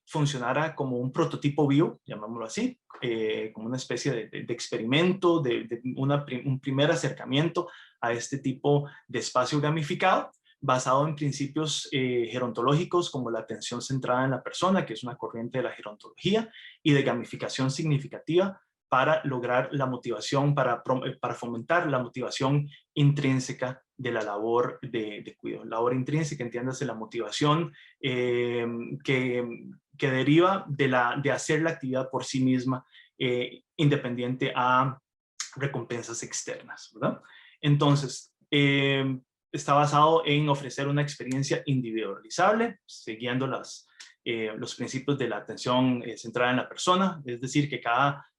[SPEAKER 4] funcionara como un prototipo vivo, llamémoslo así, como una especie de experimento, un primer acercamiento a este tipo de espacio gamificado, basado en principios gerontológicos como la atención centrada en la persona, que es una corriente de la gerontología, y de gamificación significativa para lograr la motivación, para fomentar la motivación intrínseca de la labor de cuidado. Labor intrínseca, entiéndase, la motivación que deriva de hacer la actividad por sí misma, independiente a recompensas externas, ¿verdad? Entonces, está basado en ofrecer una experiencia individualizable, siguiendo los principios de la atención centrada en la persona, es decir, que cada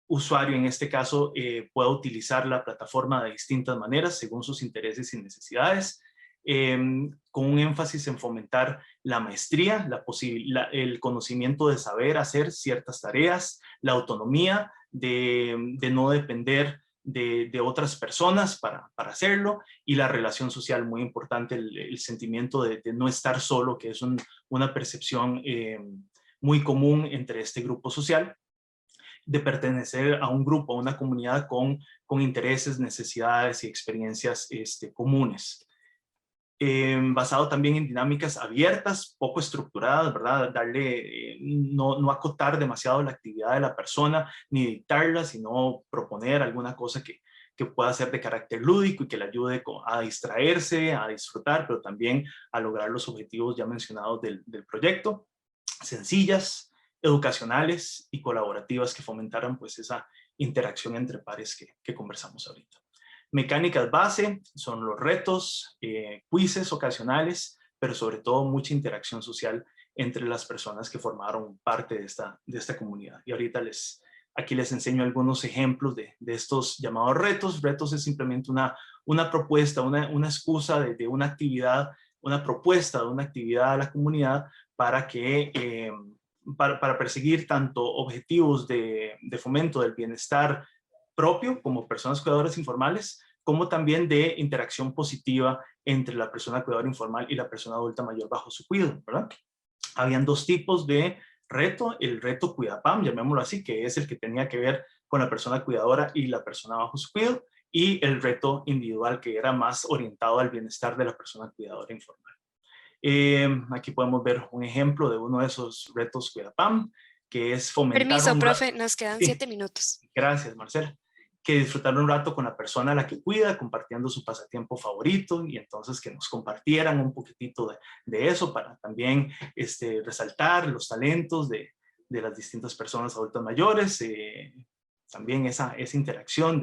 [SPEAKER 4] usuario en este caso pueda utilizar la plataforma de distintas maneras según sus intereses y necesidades, con un énfasis en fomentar la maestría, el conocimiento de saber hacer ciertas tareas, la autonomía de no depender de otras personas para hacerlo, y la relación social, muy importante, el sentimiento de no estar solo, que es una percepción muy común entre este grupo social, de pertenecer a un grupo, a una comunidad con intereses, necesidades y experiencias comunes. Basado también en dinámicas abiertas, poco estructuradas, ¿verdad? No acotar demasiado la actividad de la persona, ni dictarla, sino proponer alguna cosa que pueda ser de carácter lúdico y que le ayude a distraerse, a disfrutar, pero también a lograr los objetivos ya mencionados del proyecto. Sencillas, educacionales y colaborativas que fomentaran pues esa interacción entre pares que conversamos ahorita. Mecánicas base son los retos, quizzes ocasionales, pero sobre todo mucha interacción social entre las personas que formaron parte de esta comunidad. Y ahorita aquí les enseño algunos ejemplos de estos llamados retos. Retos es simplemente una propuesta, una excusa de una actividad, una propuesta de una actividad a la comunidad para perseguir tanto objetivos de fomento del bienestar propio como personas cuidadoras informales, como también de interacción positiva entre la persona cuidadora informal y la persona adulta mayor bajo su cuidado, ¿verdad? Habían dos tipos de reto: el reto Cuidapam, llamémoslo así, que es el que tenía que ver con la persona cuidadora y la persona bajo su cuidado, y el reto individual, que era más orientado al bienestar de la persona cuidadora informal. Aquí podemos ver un ejemplo de uno de esos retos Cuidapam, que es fomentar...
[SPEAKER 3] Permiso, profe, nos quedan
[SPEAKER 4] Sí.
[SPEAKER 3] 7 minutos.
[SPEAKER 4] Gracias, Marcela. que disfrutar un rato con la persona a la que cuida, compartiendo su pasatiempo favorito, y entonces que nos compartieran un poquitito de eso para también resaltar los talentos de las distintas personas adultas mayores, también esa interacción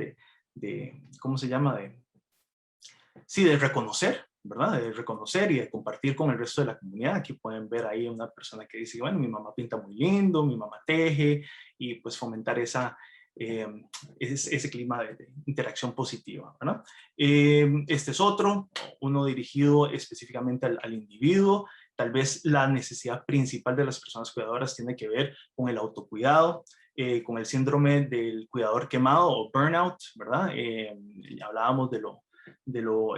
[SPEAKER 4] ¿cómo se llama? De reconocer, ¿verdad? De reconocer y de compartir con el resto de la comunidad. Aquí pueden ver ahí una persona que dice, bueno, mi mamá pinta muy lindo, mi mamá teje, y pues fomentar ese clima de interacción positiva, ¿verdad? Este es uno dirigido específicamente al individuo. Tal vez la necesidad principal de las personas cuidadoras tiene que ver con el autocuidado, con el síndrome del cuidador quemado o burnout, ¿verdad? Hablábamos de lo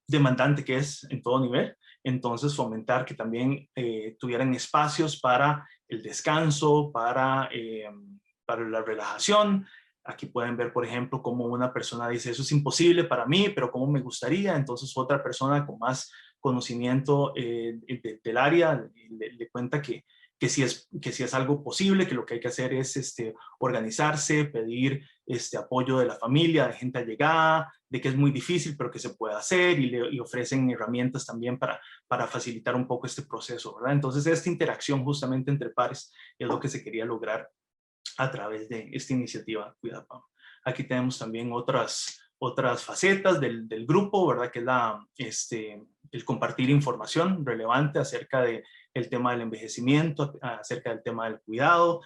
[SPEAKER 4] demandante que es en todo nivel. Entonces fomentar que también tuvieran espacios para el descanso, para la relajación. Aquí pueden ver, por ejemplo, cómo una persona dice, eso es imposible para mí, pero cómo me gustaría. Entonces otra persona con más conocimiento del área le cuenta que sí es algo posible, que lo que hay que hacer es organizarse, pedir apoyo de la familia, de gente allegada, de que es muy difícil, pero que se puede hacer, y ofrecen herramientas también para facilitar un poco este proceso, ¿verdad? Entonces esta interacción justamente entre pares es lo que se quería lograr a través de esta iniciativa Cuida Pam. Aquí tenemos también otras facetas del grupo, ¿verdad? Que es el compartir información relevante acerca del tema del envejecimiento, acerca del tema del cuidado,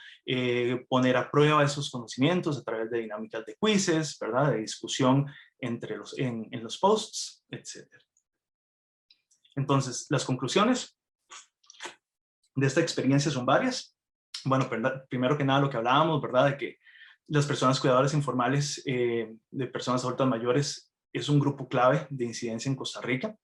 [SPEAKER 4] poner a prueba esos conocimientos a través de dinámicas de quizzes, ¿verdad? De discusión en los posts, etc. Entonces, las conclusiones de esta experiencia son varias. Bueno, primero que nada lo que hablábamos, ¿verdad? De que las personas cuidadoras informales de personas adultas mayores es un grupo clave de incidencia en Costa Rica.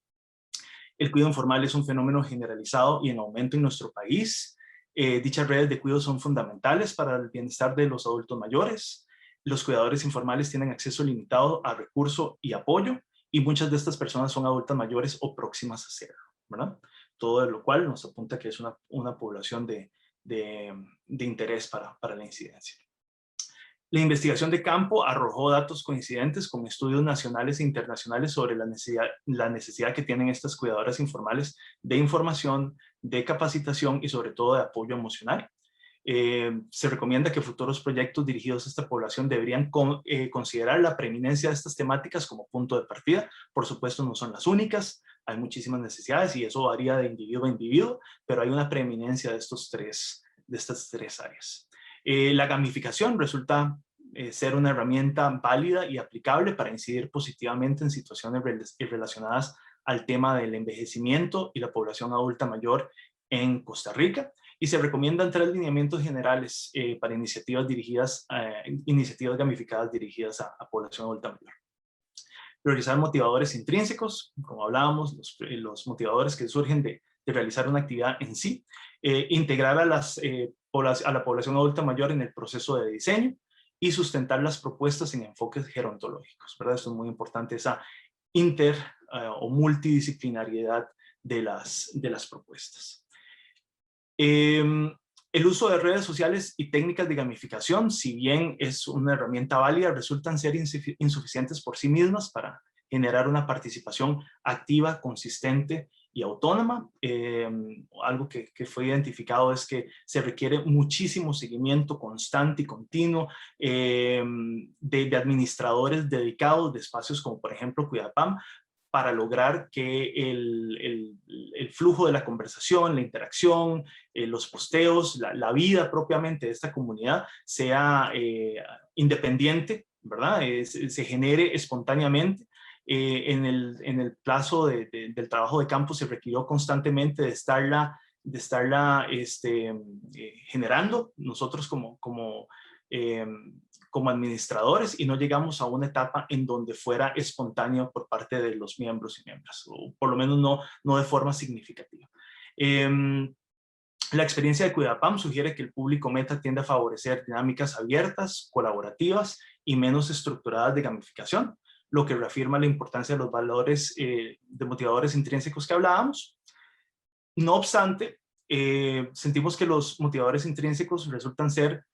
[SPEAKER 4] El cuidado informal es un fenómeno generalizado y en aumento en nuestro país. Dichas redes de cuidado son fundamentales para el bienestar de los adultos mayores. Los cuidadores informales tienen acceso limitado a recursos y apoyo, y muchas de estas personas son adultas mayores o próximas a serlo, ¿verdad? Todo lo cual nos apunta que es una población de interés para la incidencia. La investigación de campo arrojó datos coincidentes con estudios nacionales e internacionales sobre la necesidad que tienen estas cuidadoras informales de información, de capacitación y sobre todo de apoyo emocional. Se recomienda que futuros proyectos dirigidos a esta población deberían considerar la preeminencia de estas temáticas como punto de partida. Por supuesto, no son las únicas, hay muchísimas necesidades y eso varía de individuo a individuo, pero hay una preeminencia de estas tres áreas. La gamificación resulta ser una herramienta válida y aplicable para incidir positivamente en situaciones relacionadas al tema del envejecimiento y la población adulta mayor en Costa Rica, y se recomiendan 3 lineamientos generales para iniciativas gamificadas dirigidas a población adulta mayor. Priorizar motivadores intrínsecos, como hablábamos, los motivadores que surgen de realizar una actividad en sí. Integrar a la población adulta mayor en el proceso de diseño y sustentar las propuestas en enfoques gerontológicos, ¿verdad? Esto es muy importante, esa o multidisciplinariedad de las propuestas. El uso de redes sociales y técnicas de gamificación, si bien es una herramienta válida, resultan ser insuficientes por sí mismas para generar una participación activa, consistente y autónoma. Algo que fue identificado es que se requiere muchísimo seguimiento constante y continuo de administradores dedicados de espacios como por ejemplo Cuida Pam, para lograr que el flujo de la conversación, la interacción, los posteos, la vida propiamente de esta comunidad sea independiente, ¿verdad? Se genere espontáneamente. En el plazo del trabajo de campo se requirió constantemente de estarla generando nosotros como administradores, y no llegamos a una etapa en donde fuera espontáneo por parte de los miembros y miembros, o por lo menos no de forma significativa. La experiencia de Cuida Pam sugiere que el público meta tiende a favorecer dinámicas abiertas, colaborativas y menos estructuradas de gamificación, lo que reafirma la importancia de los valores de motivadores intrínsecos que hablábamos. No obstante, sentimos que los motivadores intrínsecos resultan ser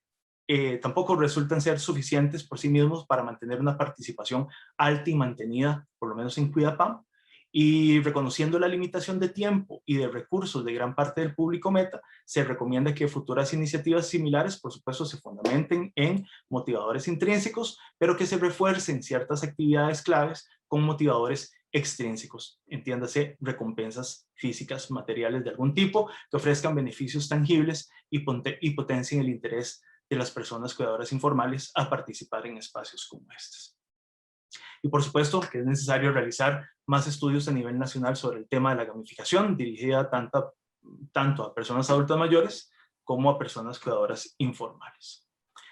[SPEAKER 4] tampoco resultan ser suficientes por sí mismos para mantener una participación alta y mantenida, por lo menos en Cuidapam, y reconociendo la limitación de tiempo y de recursos de gran parte del público meta, se recomienda que futuras iniciativas similares, por supuesto, se fundamenten en motivadores intrínsecos, pero que se refuercen ciertas actividades claves con motivadores extrínsecos, entiéndase recompensas físicas, materiales de algún tipo, que ofrezcan beneficios tangibles y potencien el interés de las personas cuidadoras informales a participar en espacios como estos. Y por supuesto que es necesario realizar más estudios a nivel nacional sobre el tema de la gamificación, dirigida tanto a personas adultas mayores como a personas cuidadoras informales.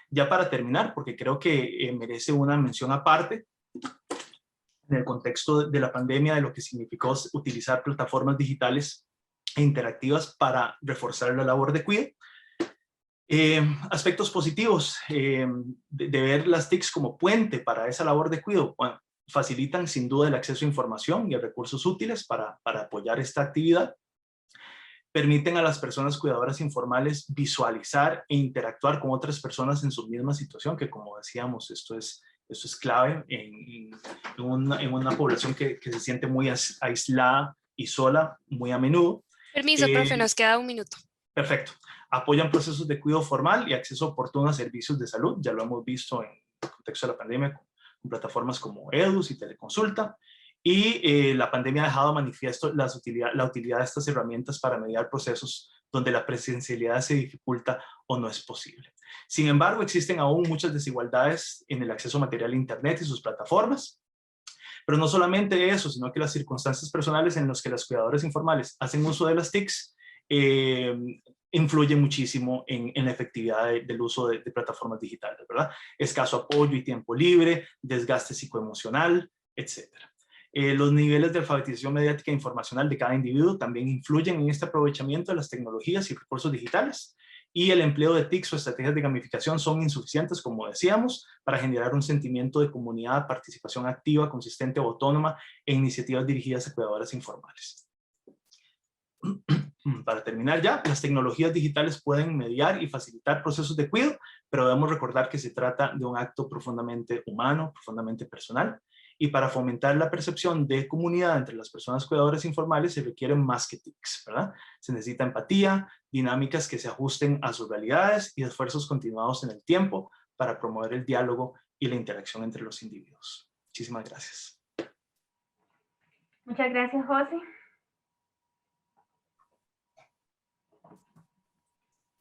[SPEAKER 4] Ya para terminar, porque creo que merece una mención aparte, en el contexto de la pandemia, de lo que significó utilizar plataformas digitales e interactivas para reforzar la labor de cuidado. Aspectos positivos de ver las TICs como puente para esa labor de cuidado. Bueno, facilitan sin duda el acceso a información y a recursos útiles para apoyar esta actividad. Permiten a las personas cuidadoras informales visualizar e interactuar con otras personas en su misma situación, que como decíamos, esto es clave en una población que se siente muy aislada y sola muy a menudo.
[SPEAKER 3] Permiso, profe, nos queda un minuto.
[SPEAKER 4] Perfecto. Apoyan procesos de cuidado formal y acceso oportuno a servicios de salud. Ya lo hemos visto en el contexto de la pandemia con plataformas como Edus y teleconsulta. Y la pandemia ha dejado manifiesto la utilidad de estas herramientas para mediar procesos donde la presencialidad se dificulta o no es posible. Sin embargo, existen aún muchas desigualdades en el acceso a material a Internet y sus plataformas. Pero no solamente eso, sino que las circunstancias personales en las que las cuidadoras informales hacen uso de las TICs influye muchísimo en la efectividad del uso de plataformas digitales, ¿verdad? Escaso apoyo y tiempo libre, desgaste psicoemocional, etc. Los niveles de alfabetización mediática e informacional de cada individuo también influyen en este aprovechamiento de las tecnologías y recursos digitales, y el empleo de TICs o estrategias de gamificación son insuficientes, como decíamos, para generar un sentimiento de comunidad, participación activa, consistente o autónoma en iniciativas dirigidas a cuidadoras informales. Para terminar ya, las tecnologías digitales pueden mediar y facilitar procesos de cuidado, pero debemos recordar que se trata de un acto profundamente humano, profundamente personal, y para fomentar la percepción de comunidad entre las personas cuidadoras informales se requieren más que TICs, ¿verdad? Se necesita empatía, dinámicas que se ajusten a sus realidades y esfuerzos continuados en el tiempo para promover el diálogo y la interacción entre los individuos. Muchísimas gracias.
[SPEAKER 1] Muchas gracias, José.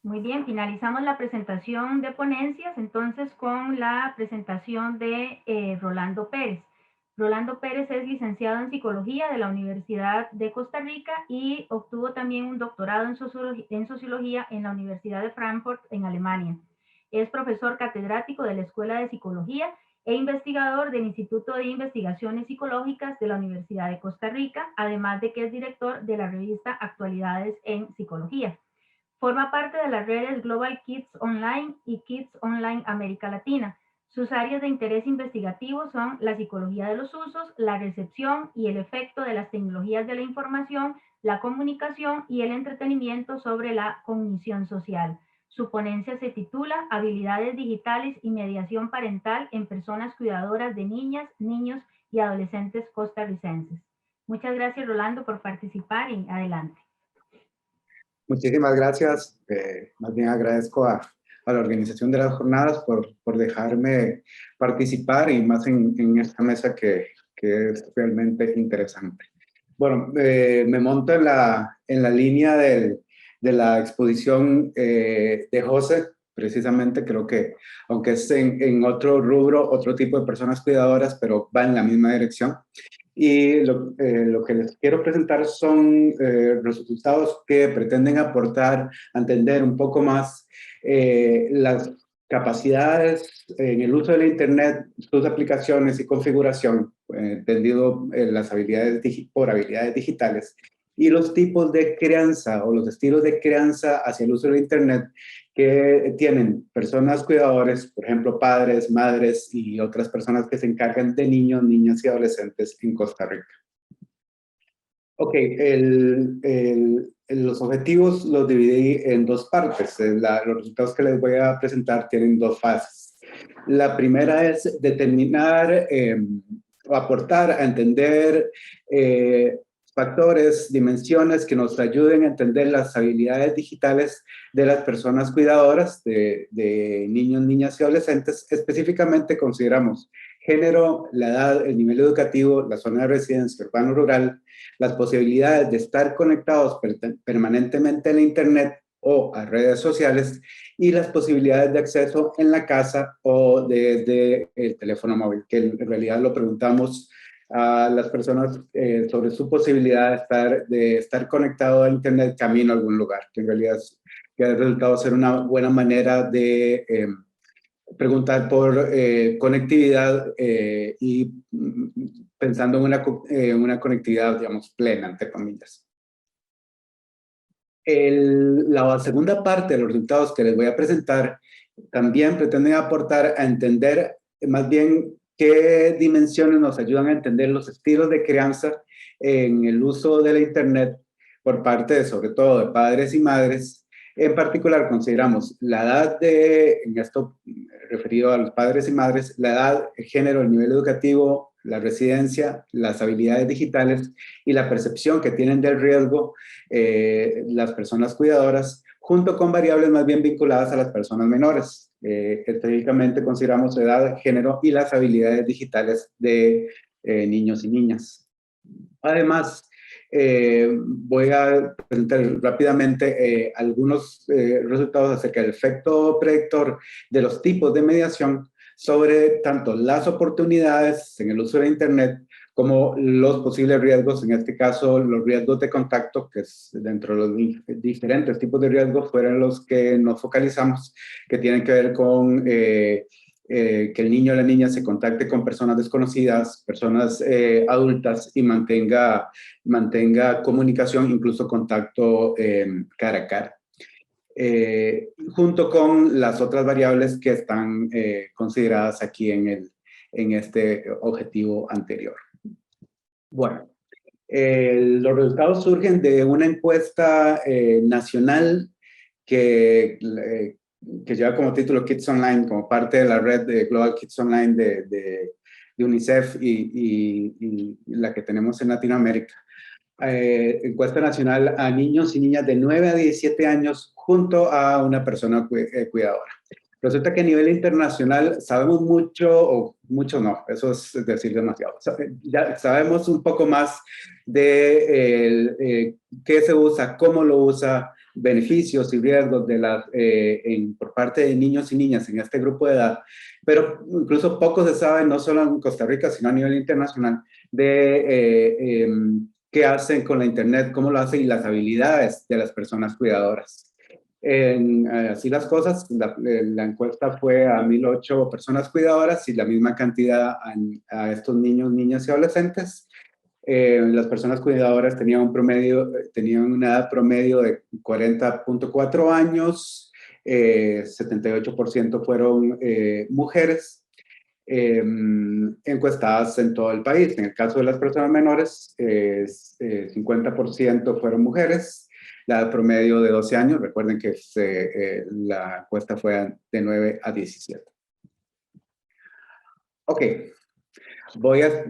[SPEAKER 1] Muy bien, finalizamos la presentación de ponencias entonces con la presentación de Rolando Pérez. Rolando Pérez es licenciado en Psicología de la Universidad de Costa Rica y obtuvo también un doctorado en Sociología en la Universidad de Frankfurt en Alemania. Es profesor catedrático de la Escuela de Psicología e investigador del Instituto de Investigaciones Psicológicas de la Universidad de Costa Rica, además de que es director de la revista Actualidades en Psicología. Forma parte de las redes Global Kids Online y Kids Online América Latina. Sus áreas de interés investigativo son la psicología de los usos, la recepción y el efecto de las tecnologías de la información, la comunicación y el entretenimiento sobre la cognición social. Su ponencia se titula Habilidades digitales y mediación parental en personas cuidadoras de niñas, niños y adolescentes costarricenses. Muchas gracias, Rolando, por participar y adelante.
[SPEAKER 5] Muchísimas gracias. Más bien agradezco a la organización de las jornadas por dejarme participar y más en esta mesa que es realmente interesante. Bueno, me monto en la línea de la exposición de José. Precisamente creo que, aunque es en otro rubro, otro tipo de personas cuidadoras, pero va en la misma dirección. Y lo que les quiero presentar son resultados que pretenden aportar a entender un poco más las capacidades en el uso de la Internet, sus aplicaciones y configuración, entendido las habilidades por habilidades digitales, y los tipos de crianza o los estilos de crianza hacia el uso de Internet que tienen personas cuidadores, por ejemplo, padres, madres y otras personas que se encargan de niños, niñas y adolescentes en Costa Rica. Ok, los objetivos los dividí en dos partes. Los resultados que les voy a presentar tienen dos fases. La primera es determinar o aportar a entender factores, dimensiones que nos ayuden a entender las habilidades digitales de las personas cuidadoras, de niños, niñas y adolescentes. Específicamente consideramos género, la edad, el nivel educativo, la zona de residencia urbano-rural, las posibilidades de estar conectados permanentemente a la Internet o a redes sociales y las posibilidades de acceso en la casa o desde el teléfono móvil, que en realidad lo preguntamos a las personas sobre su posibilidad de estar conectado a Internet camino a algún lugar, que en realidad que ha resultado ser una buena manera de preguntar por conectividad y pensando en una conectividad, digamos, plena, entre comillas. La segunda parte de los resultados que les voy a presentar también pretenden aportar a entender más bien qué dimensiones nos ayudan a entender los estilos de crianza en el uso de la Internet por parte de, sobre todo, de padres y madres. En particular, consideramos la edad en esto referido a los padres y madres, la edad, el género, el nivel educativo, la residencia, las habilidades digitales y la percepción que tienen del riesgo las personas cuidadoras, junto con variables más bien vinculadas a las personas menores. Específicamente consideramos edad, género y las habilidades digitales de niños y niñas. Además, voy a presentar rápidamente algunos resultados acerca del efecto predictor de los tipos de mediación sobre tanto las oportunidades en el uso de Internet como los posibles riesgos, en este caso los riesgos de contacto, que es dentro de los diferentes tipos de riesgos fueron los que nos focalizamos, que tienen que ver con que el niño o la niña se contacte con personas desconocidas, personas adultas y mantenga comunicación, incluso contacto cara a cara. Junto con las otras variables que están consideradas aquí en este objetivo anterior. Bueno, los resultados surgen de una encuesta nacional que lleva como título Kids Online, como parte de la red de Global Kids Online de UNICEF y la que tenemos en Latinoamérica. Encuesta nacional a niños y niñas de 9 a 17 años junto a una persona cuidadora. Resulta que a nivel internacional sabemos mucho, o mucho no, eso es decir demasiado. Ya sabemos un poco más de qué se usa, cómo lo usa, beneficios y riesgos por parte de niños y niñas en este grupo de edad, pero incluso poco se sabe, no solo en Costa Rica, sino a nivel internacional, de qué hacen con la Internet, cómo lo hacen y las habilidades de las personas cuidadoras. Así las cosas, la encuesta fue a 1.008 personas cuidadoras y la misma cantidad a estos niños, niñas y adolescentes. Las personas cuidadoras tenían una edad promedio de 40.4 años, 78% fueron mujeres, encuestadas en todo el país. En el caso de las personas menores, 50% fueron mujeres. La edad promedio de 12 años, recuerden que la encuesta fue de 9 a 17. Ok, voy a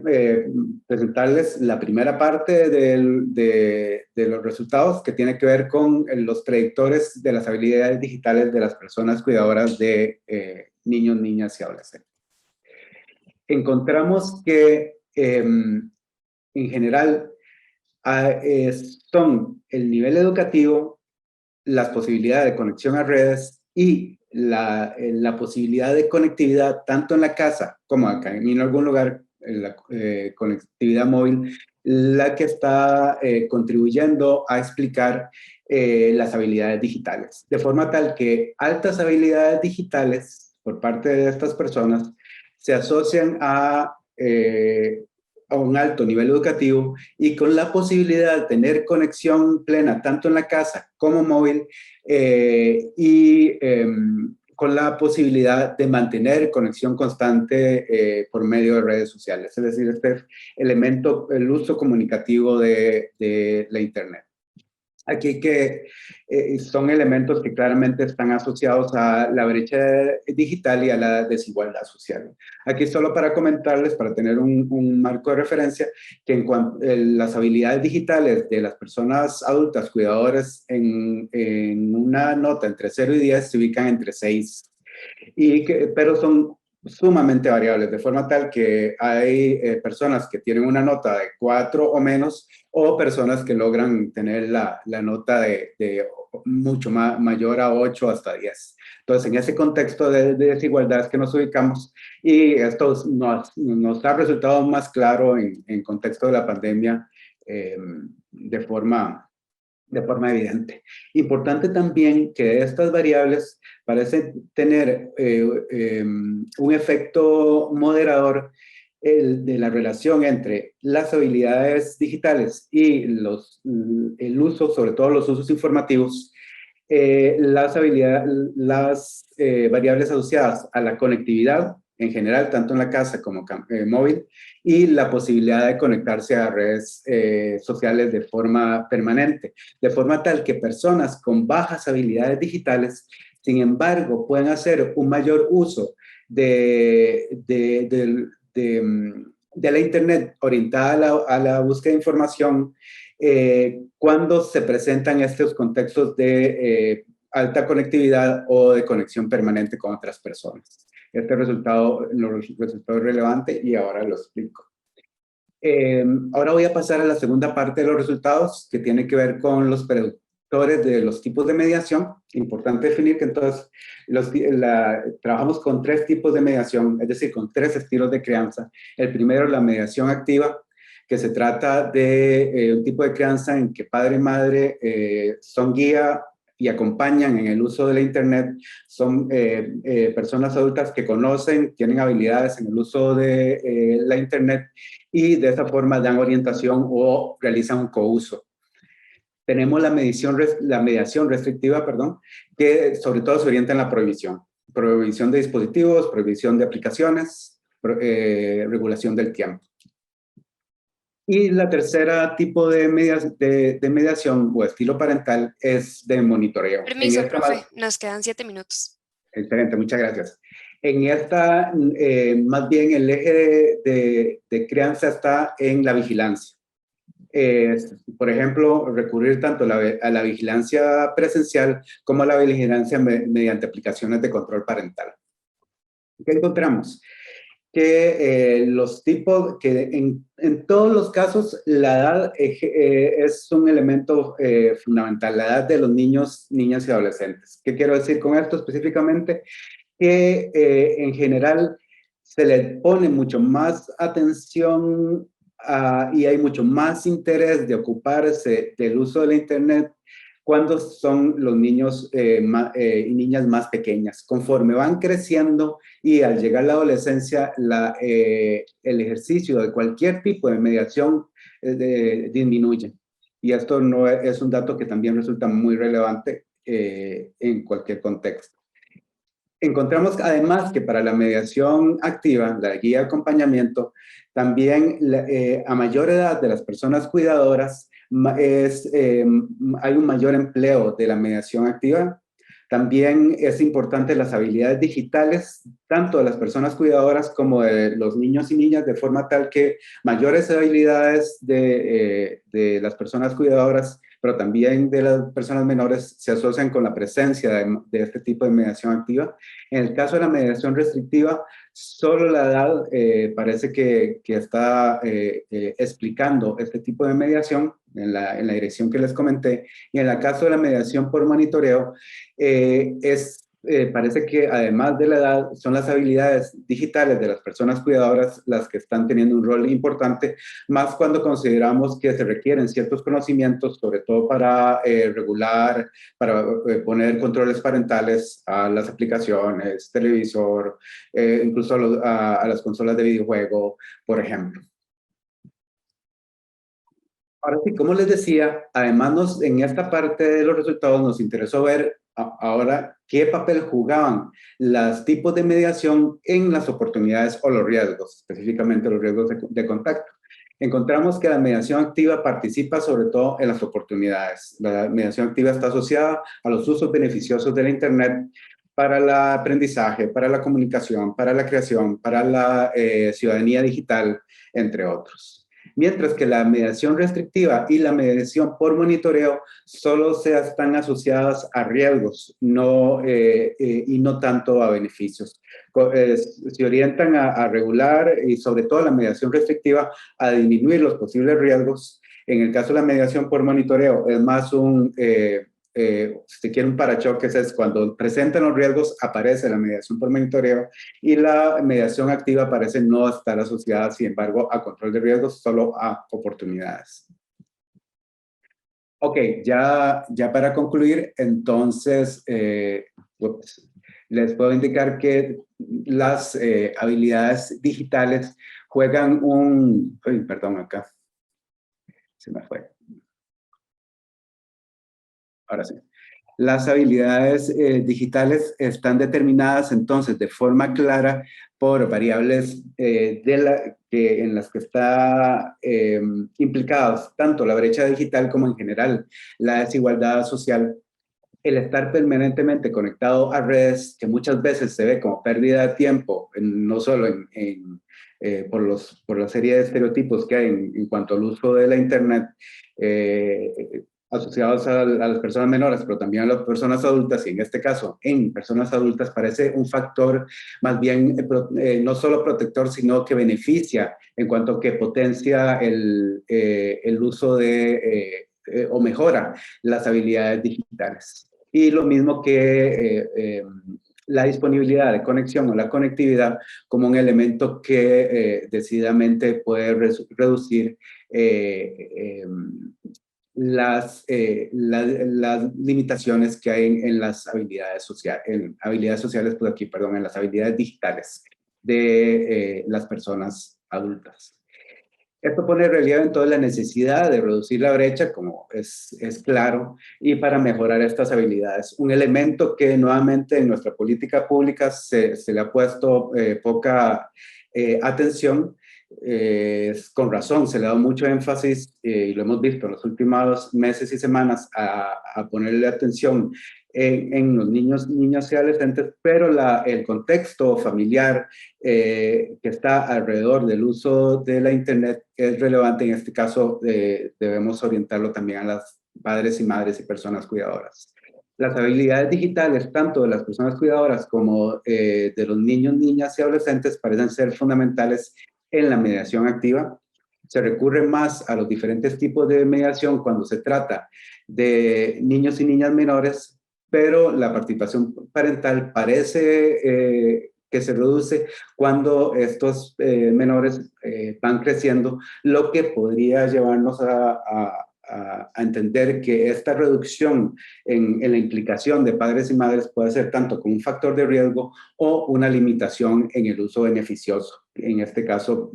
[SPEAKER 5] presentarles la primera parte de los resultados que tiene que ver con los predictores de las habilidades digitales de las personas cuidadoras de niños, niñas y adolescentes. Encontramos que en general son el nivel educativo, las posibilidades de conexión a redes y la posibilidad de conectividad tanto en la casa como acá en algún lugar, en la conectividad móvil, la que está contribuyendo a explicar las habilidades digitales. De forma tal que altas habilidades digitales por parte de estas personas se asocian a un alto nivel educativo y con la posibilidad de tener conexión plena tanto en la casa como móvil y con la posibilidad de mantener conexión constante por medio de redes sociales. Es decir, este elemento, el uso comunicativo de la Internet. Aquí que son elementos que claramente están asociados a la brecha digital y a la desigualdad social. Aquí solo para comentarles, para tener un marco de referencia, que en cuanto a las habilidades digitales de las personas adultas cuidadoras en una nota entre 0 y 10 se ubican entre 6, pero son sumamente variables, de forma tal que hay personas que tienen una nota de 4 o menos, o personas que logran tener la nota de mucho mayor a 8 hasta 10. Entonces, en ese contexto de desigualdad que nos ubicamos, y esto nos ha resultado más claro en contexto de la pandemia de forma evidente. Importante también que estas variables parecen tener un efecto moderador de la relación entre las habilidades digitales y el uso, sobre todo los usos informativos, las variables asociadas a la conectividad en general, tanto en la casa como móvil, y la posibilidad de conectarse a redes sociales de forma permanente, de forma tal que personas con bajas habilidades digitales, sin embargo, pueden hacer un mayor uso de la Internet orientada a la búsqueda de información cuando se presentan estos contextos de alta conectividad o de conexión permanente con otras personas. Este resultado es relevante y ahora lo explico. Ahora voy a pasar a la segunda parte de los resultados, que tiene que ver con los predictores de los tipos de mediación. Importante definir que entonces trabajamos con 3 tipos de mediación, es decir, con 3 estilos de crianza. El primero, la mediación activa, que se trata de un tipo de crianza en que padre y madre son guía y acompañan en el uso de la Internet, son personas adultas que conocen, tienen habilidades en el uso de la Internet y de esa forma dan orientación o realizan un couso. Tenemos la mediación restrictiva, que sobre todo se orienta en la prohibición. Prohibición de dispositivos, prohibición de aplicaciones, regulación del tiempo. Y la tercera tipo de mediación o estilo parental es de monitoreo.
[SPEAKER 3] Permiso, profe, nos quedan 7 minutos.
[SPEAKER 5] Excelente, muchas gracias. En esta, más bien el eje de crianza está en la vigilancia. Por ejemplo, recurrir tanto a la vigilancia presencial como a la vigilancia mediante aplicaciones de control parental. ¿Qué encontramos? Que los tipos, que en todos los casos la edad es un elemento fundamental, la edad de los niños, niñas y adolescentes. ¿Qué quiero decir con esto específicamente? Que en general se le pone mucho más atención y hay mucho más interés de ocuparse del uso de la Internet cuando son los niños y niñas más pequeñas. Conforme van creciendo y al llegar a la adolescencia, el ejercicio de cualquier tipo de mediación disminuye. Y esto no es un dato que también resulta muy relevante en cualquier contexto. Encontramos además que para la mediación activa, la guía de acompañamiento, también a mayor edad de las personas cuidadoras hay un mayor empleo de la mediación activa. También es importante las habilidades digitales, tanto de las personas cuidadoras como de los niños y niñas, de forma tal que mayores habilidades de las personas cuidadoras, pero también de las personas menores, se asocian con la presencia de este tipo de mediación activa. En el caso de la mediación restrictiva, solo la edad parece que está explicando este tipo de mediación en la dirección que les comenté. Y en el caso de la mediación por monitoreo, parece que además de la edad, son las habilidades digitales de las personas cuidadoras las que están teniendo un rol importante, más cuando consideramos que se requieren ciertos conocimientos, sobre todo para regular, para poner controles parentales a las aplicaciones, televisor, incluso a las consolas de videojuego, por ejemplo. Ahora sí, como les decía, además en esta parte de los resultados nos interesó ver ahora qué papel jugaban los tipos de mediación en las oportunidades o los riesgos, específicamente los riesgos de contacto. Encontramos que la mediación activa participa sobre todo en las oportunidades. La mediación activa está asociada a los usos beneficiosos de la Internet para el aprendizaje, para la comunicación, para la creación, para la ciudadanía digital, entre otros. Mientras que la mediación restrictiva y la mediación por monitoreo solo están asociadas a riesgos y no tanto a beneficios. Se orientan a regular y sobre todo la mediación restrictiva a disminuir los posibles riesgos. En el caso de la mediación por monitoreo es más si se quiere un parachoques, es cuando presentan los riesgos aparece la mediación por monitoreo y la mediación activa parece no estar asociada, sin embargo, a control de riesgos, solo a oportunidades. Ok, ya para concluir, entonces, les puedo indicar que las habilidades digitales juegan perdón, acá se me fue. Ahora sí. Las habilidades digitales están determinadas entonces de forma clara por variables en las que está implicados tanto la brecha digital como en general la desigualdad social. El estar permanentemente conectado a redes, que muchas veces se ve como pérdida de tiempo, no solo por la serie de estereotipos que hay en cuanto al uso de la Internet, asociados a las personas menores, pero también a las personas adultas, y en este caso, en personas adultas, parece un factor más bien no solo protector, sino que beneficia en cuanto que potencia el uso o mejora las habilidades digitales. Y lo mismo que la disponibilidad de conexión o la conectividad como un elemento que decididamente puede reducir las limitaciones que hay en las habilidades sociales, en las habilidades digitales de las personas adultas. Esto pone en relieve entonces la necesidad de reducir la brecha, como es claro, y para mejorar estas habilidades. Un elemento que nuevamente en nuestra política pública se le ha puesto poca atención, con razón, se le ha dado mucho énfasis, y lo hemos visto en los últimos meses y semanas, a ponerle atención en los niños y adolescentes, pero el contexto familiar que está alrededor del uso de la Internet es relevante. En este caso, debemos orientarlo también a las padres y madres y personas cuidadoras. Las habilidades digitales, tanto de las personas cuidadoras como de los niños, niñas y adolescentes, parecen ser fundamentales en la mediación activa. Se recurre más a los diferentes tipos de mediación cuando se trata de niños y niñas menores, pero la participación parental parece que se reduce cuando estos menores van creciendo, lo que podría llevarnos a entender que esta reducción en la implicación de padres y madres puede ser tanto como un factor de riesgo o una limitación en el uso beneficioso, en este caso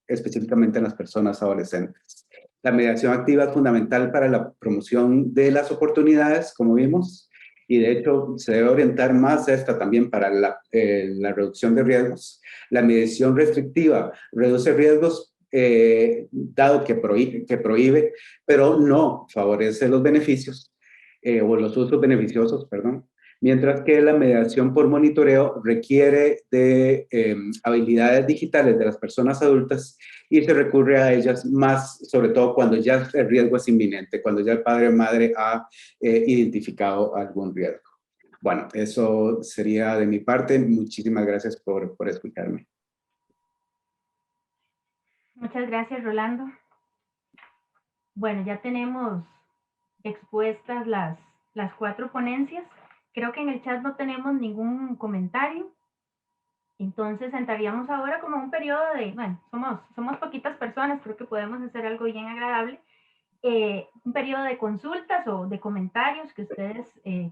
[SPEAKER 5] específicamente en las personas adolescentes. La mediación activa es fundamental para la promoción de las oportunidades, como vimos, y de hecho se debe orientar más esta también para la reducción de riesgos. La mediación restrictiva reduce riesgos dado que prohíbe, pero no favorece los beneficios, o los usos beneficiosos, perdón. Mientras que la mediación por monitoreo requiere de habilidades digitales de las personas adultas y se recurre a ellas más, sobre todo cuando ya el riesgo es inminente, cuando ya el padre o madre ha identificado algún riesgo. Bueno, eso sería de mi parte. Muchísimas gracias por escucharme.
[SPEAKER 1] Muchas gracias, Rolando. Bueno, ya tenemos expuestas las 4 ponencias. Creo que en el chat no tenemos ningún comentario. Entonces entraríamos ahora como un periodo de, bueno, somos poquitas personas, creo que podemos hacer algo bien agradable. Un periodo de consultas o de comentarios que ustedes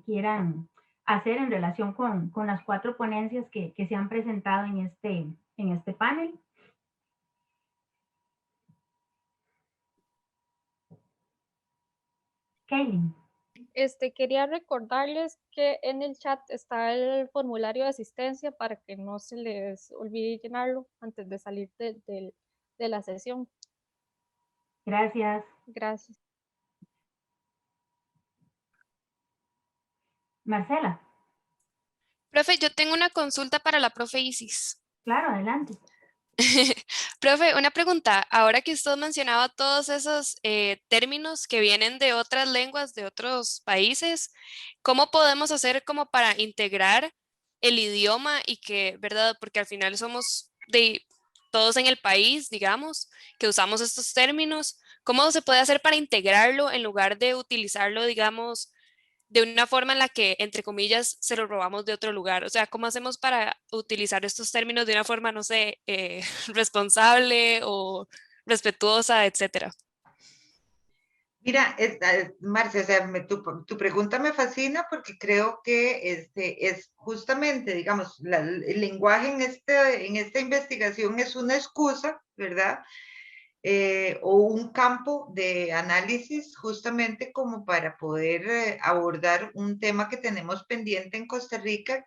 [SPEAKER 1] quieran hacer en relación con las 4 ponencias que se han presentado en este panel. Kaylin.
[SPEAKER 6] Quería recordarles que en el chat está el formulario de asistencia para que no se les olvide llenarlo antes de salir de la sesión.
[SPEAKER 1] Gracias.
[SPEAKER 6] Gracias.
[SPEAKER 1] Marcela.
[SPEAKER 3] Profe, yo tengo una consulta para la profe Isis.
[SPEAKER 1] Claro, adelante.
[SPEAKER 3] Profe, una pregunta. Ahora que usted mencionaba todos esos términos que vienen de otras lenguas, de otros países, ¿cómo podemos hacer como para integrar el idioma y que, verdad, porque al final somos de todos en el país, digamos, que usamos estos términos, ¿cómo se puede hacer para integrarlo en lugar de utilizarlo, digamos, de una forma en la que, entre comillas, se lo robamos de otro lugar? O sea, ¿cómo hacemos para utilizar estos términos de una forma, no sé, responsable o respetuosa, etcétera?
[SPEAKER 2] Mira, Marcia, o sea, tu pregunta me fascina porque creo que es justamente, digamos, el lenguaje en esta investigación es una excusa, ¿verdad? O un campo de análisis justamente como para poder abordar un tema que tenemos pendiente en Costa Rica,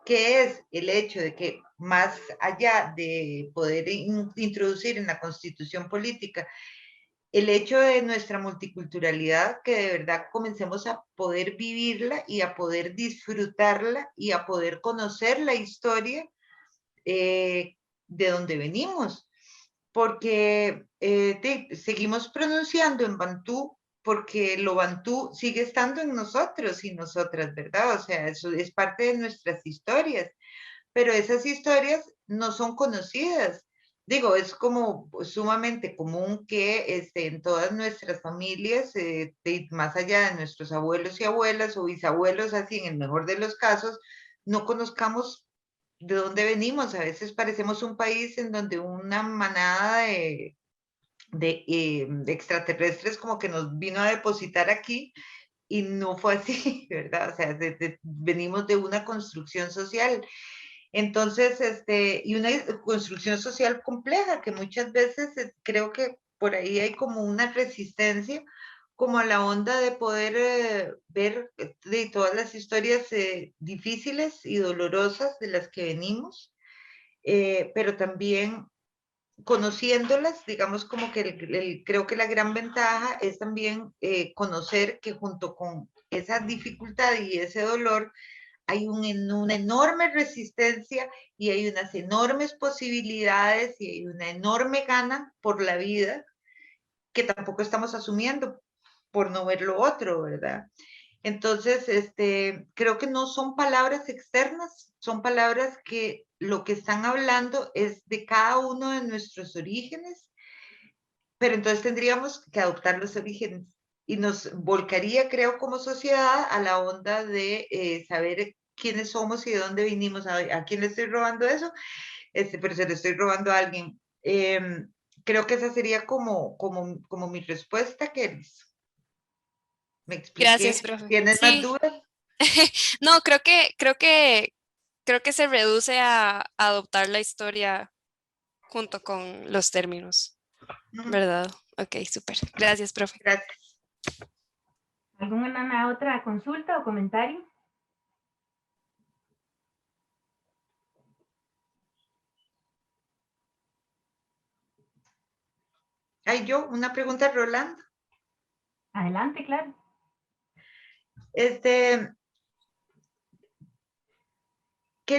[SPEAKER 2] que es el hecho de que más allá de poder introducir en la constitución política el hecho de nuestra multiculturalidad, que de verdad comencemos a poder vivirla y a poder disfrutarla y a poder conocer la historia de donde venimos. Porque seguimos pronunciando en bantú porque lo bantú sigue estando en nosotros y nosotras, ¿verdad? O sea, eso es parte de nuestras historias, pero esas historias no son conocidas. Digo, es como sumamente común que en todas nuestras familias, más allá de nuestros abuelos y abuelas o bisabuelos, así en el mejor de los casos, no conozcamos de dónde venimos. A veces parecemos un país en donde una manada de extraterrestres como que nos vino a depositar aquí y no fue así, ¿verdad? O sea, venimos de una construcción social. Entonces, y una construcción social compleja que muchas veces creo que por ahí hay como una resistencia, como a la onda de poder ver de todas las historias difíciles y dolorosas de las que venimos, pero también conociéndolas, digamos como que creo que la gran ventaja es también conocer que junto con esa dificultad y ese dolor hay una enorme resistencia y hay unas enormes posibilidades y hay una enorme gana por la vida que tampoco estamos asumiendo por no ver lo otro, ¿verdad? Entonces, creo que no son palabras externas, son palabras que lo que están hablando es de cada uno de nuestros orígenes, pero entonces tendríamos que adoptar los orígenes y nos volcaría, creo, como sociedad a la onda de saber quiénes somos y de dónde vinimos. ¿A quién le estoy robando eso? Pero se lo estoy robando a alguien. Creo que esa sería como mi respuesta, que me
[SPEAKER 3] Gracias,
[SPEAKER 2] expliqué.
[SPEAKER 3] profe.
[SPEAKER 2] ¿Tienes más
[SPEAKER 3] Sí,
[SPEAKER 2] dudas?
[SPEAKER 3] no, creo que se reduce a adoptar la historia junto con los términos, ¿verdad? Ok, súper. Gracias, profe.
[SPEAKER 2] Gracias.
[SPEAKER 1] ¿Alguna otra consulta o comentario?
[SPEAKER 2] Hay yo una pregunta, Rolando.
[SPEAKER 1] Adelante, claro.
[SPEAKER 2] ¿Qué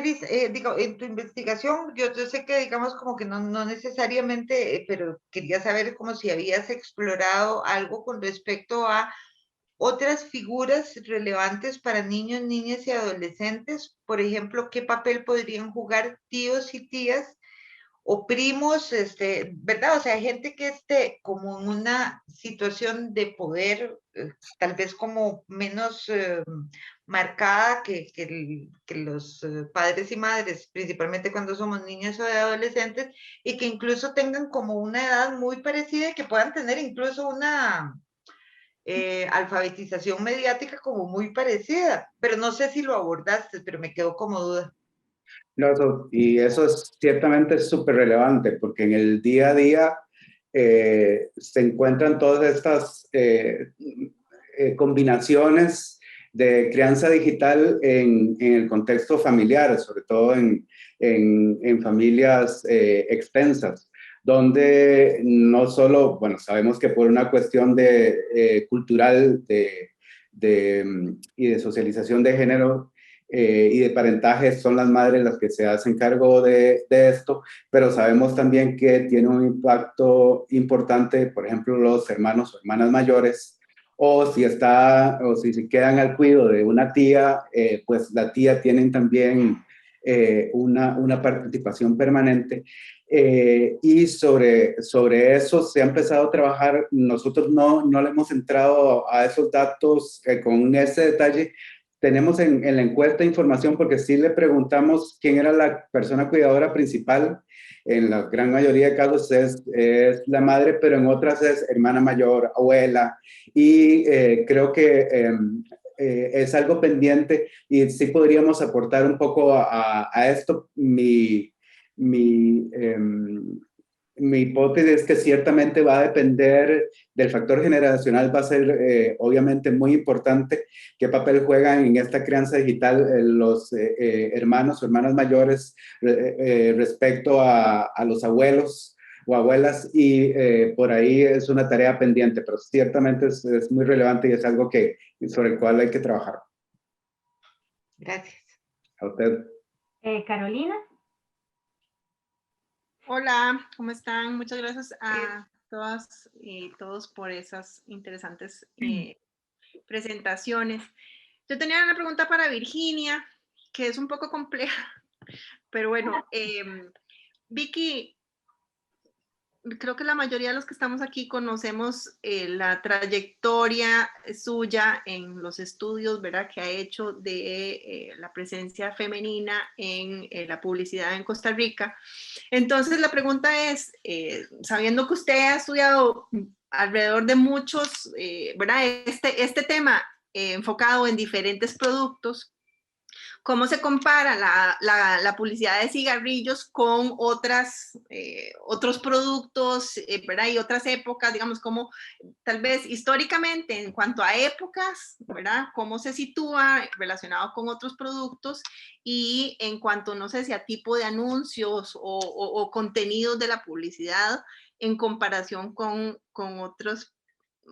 [SPEAKER 2] dice? Digo, en tu investigación, yo sé que digamos como que no necesariamente, pero quería saber como si habías explorado algo con respecto a otras figuras relevantes para niños, niñas y adolescentes. Por ejemplo, ¿qué papel podrían jugar tíos y tías o primos, ¿verdad? O sea, gente que esté como en una situación de poder, tal vez como menos marcada que los padres y madres, principalmente cuando somos niños o adolescentes, y que incluso tengan como una edad muy parecida y que puedan tener incluso una alfabetización mediática como muy parecida. Pero no sé si lo abordaste, pero me quedó como duda.
[SPEAKER 5] No, y eso es ciertamente súper relevante porque en el día a día se encuentran todas estas combinaciones de crianza digital en el contexto familiar, sobre todo en familias extensas, donde no solo, bueno, sabemos que por una cuestión cultural y de socialización de género y de parentaje son las madres las que se hacen cargo de esto, pero sabemos también que tiene un impacto importante, por ejemplo, los hermanos o hermanas mayores, o si se quedan al cuidado de una tía, pues la tía tienen también una participación permanente. Y sobre eso se ha empezado a trabajar. Nosotros no le hemos entrado a esos datos con ese detalle. Tenemos en la encuesta información porque sí le preguntamos quién era la persona cuidadora principal. En la gran mayoría de casos es la madre, pero en otras es hermana mayor, abuela. Y creo que es algo pendiente y sí podríamos aportar un poco a esto. Mi hipótesis es que ciertamente va a depender del factor generacional, va a ser obviamente muy importante qué papel juegan en esta crianza digital los hermanos o hermanas mayores respecto a los abuelos o abuelas, y por ahí es una tarea pendiente, pero ciertamente es muy relevante y es algo sobre el cual hay que trabajar.
[SPEAKER 2] Gracias.
[SPEAKER 5] A usted.
[SPEAKER 1] Carolina.
[SPEAKER 7] Hola, ¿cómo están? Muchas gracias a todas y todos por esas interesantes presentaciones. Yo tenía una pregunta para Virginia, que es un poco compleja, pero bueno, Vicky, creo que la mayoría de los que estamos aquí conocemos la trayectoria suya en los estudios, ¿verdad?, que ha hecho de la presencia femenina en la publicidad en Costa Rica. Entonces la pregunta es, sabiendo que usted ha estudiado alrededor de muchos, ¿verdad?, este tema enfocado en diferentes productos, ¿cómo se compara la publicidad de cigarrillos con otros productos, ¿verdad? Y otras épocas, digamos, como tal vez históricamente en cuanto a épocas, ¿verdad? ¿Cómo se sitúa relacionado con otros productos? Y en cuanto, no sé si a tipo de anuncios o contenidos de la publicidad en comparación con otras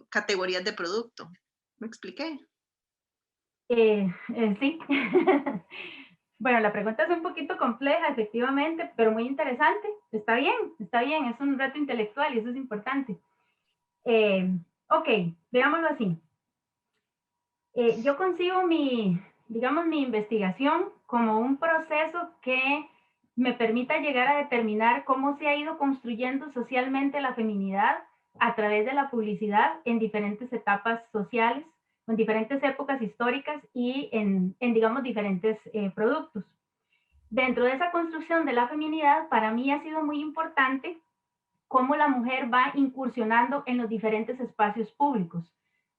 [SPEAKER 7] categorías de producto. ¿Me expliqué?
[SPEAKER 1] Sí. Bueno, la pregunta es un poquito compleja, efectivamente, pero muy interesante. Está bien, es un reto intelectual y eso es importante. Ok, veámoslo así. Yo concibo digamos, mi investigación como un proceso que me permita llegar a determinar cómo se ha ido construyendo socialmente la feminidad a través de la publicidad en diferentes etapas sociales, en diferentes épocas históricas y en digamos, diferentes productos. Dentro de esa construcción de la feminidad, para mí ha sido muy importante cómo la mujer va incursionando en los diferentes espacios públicos.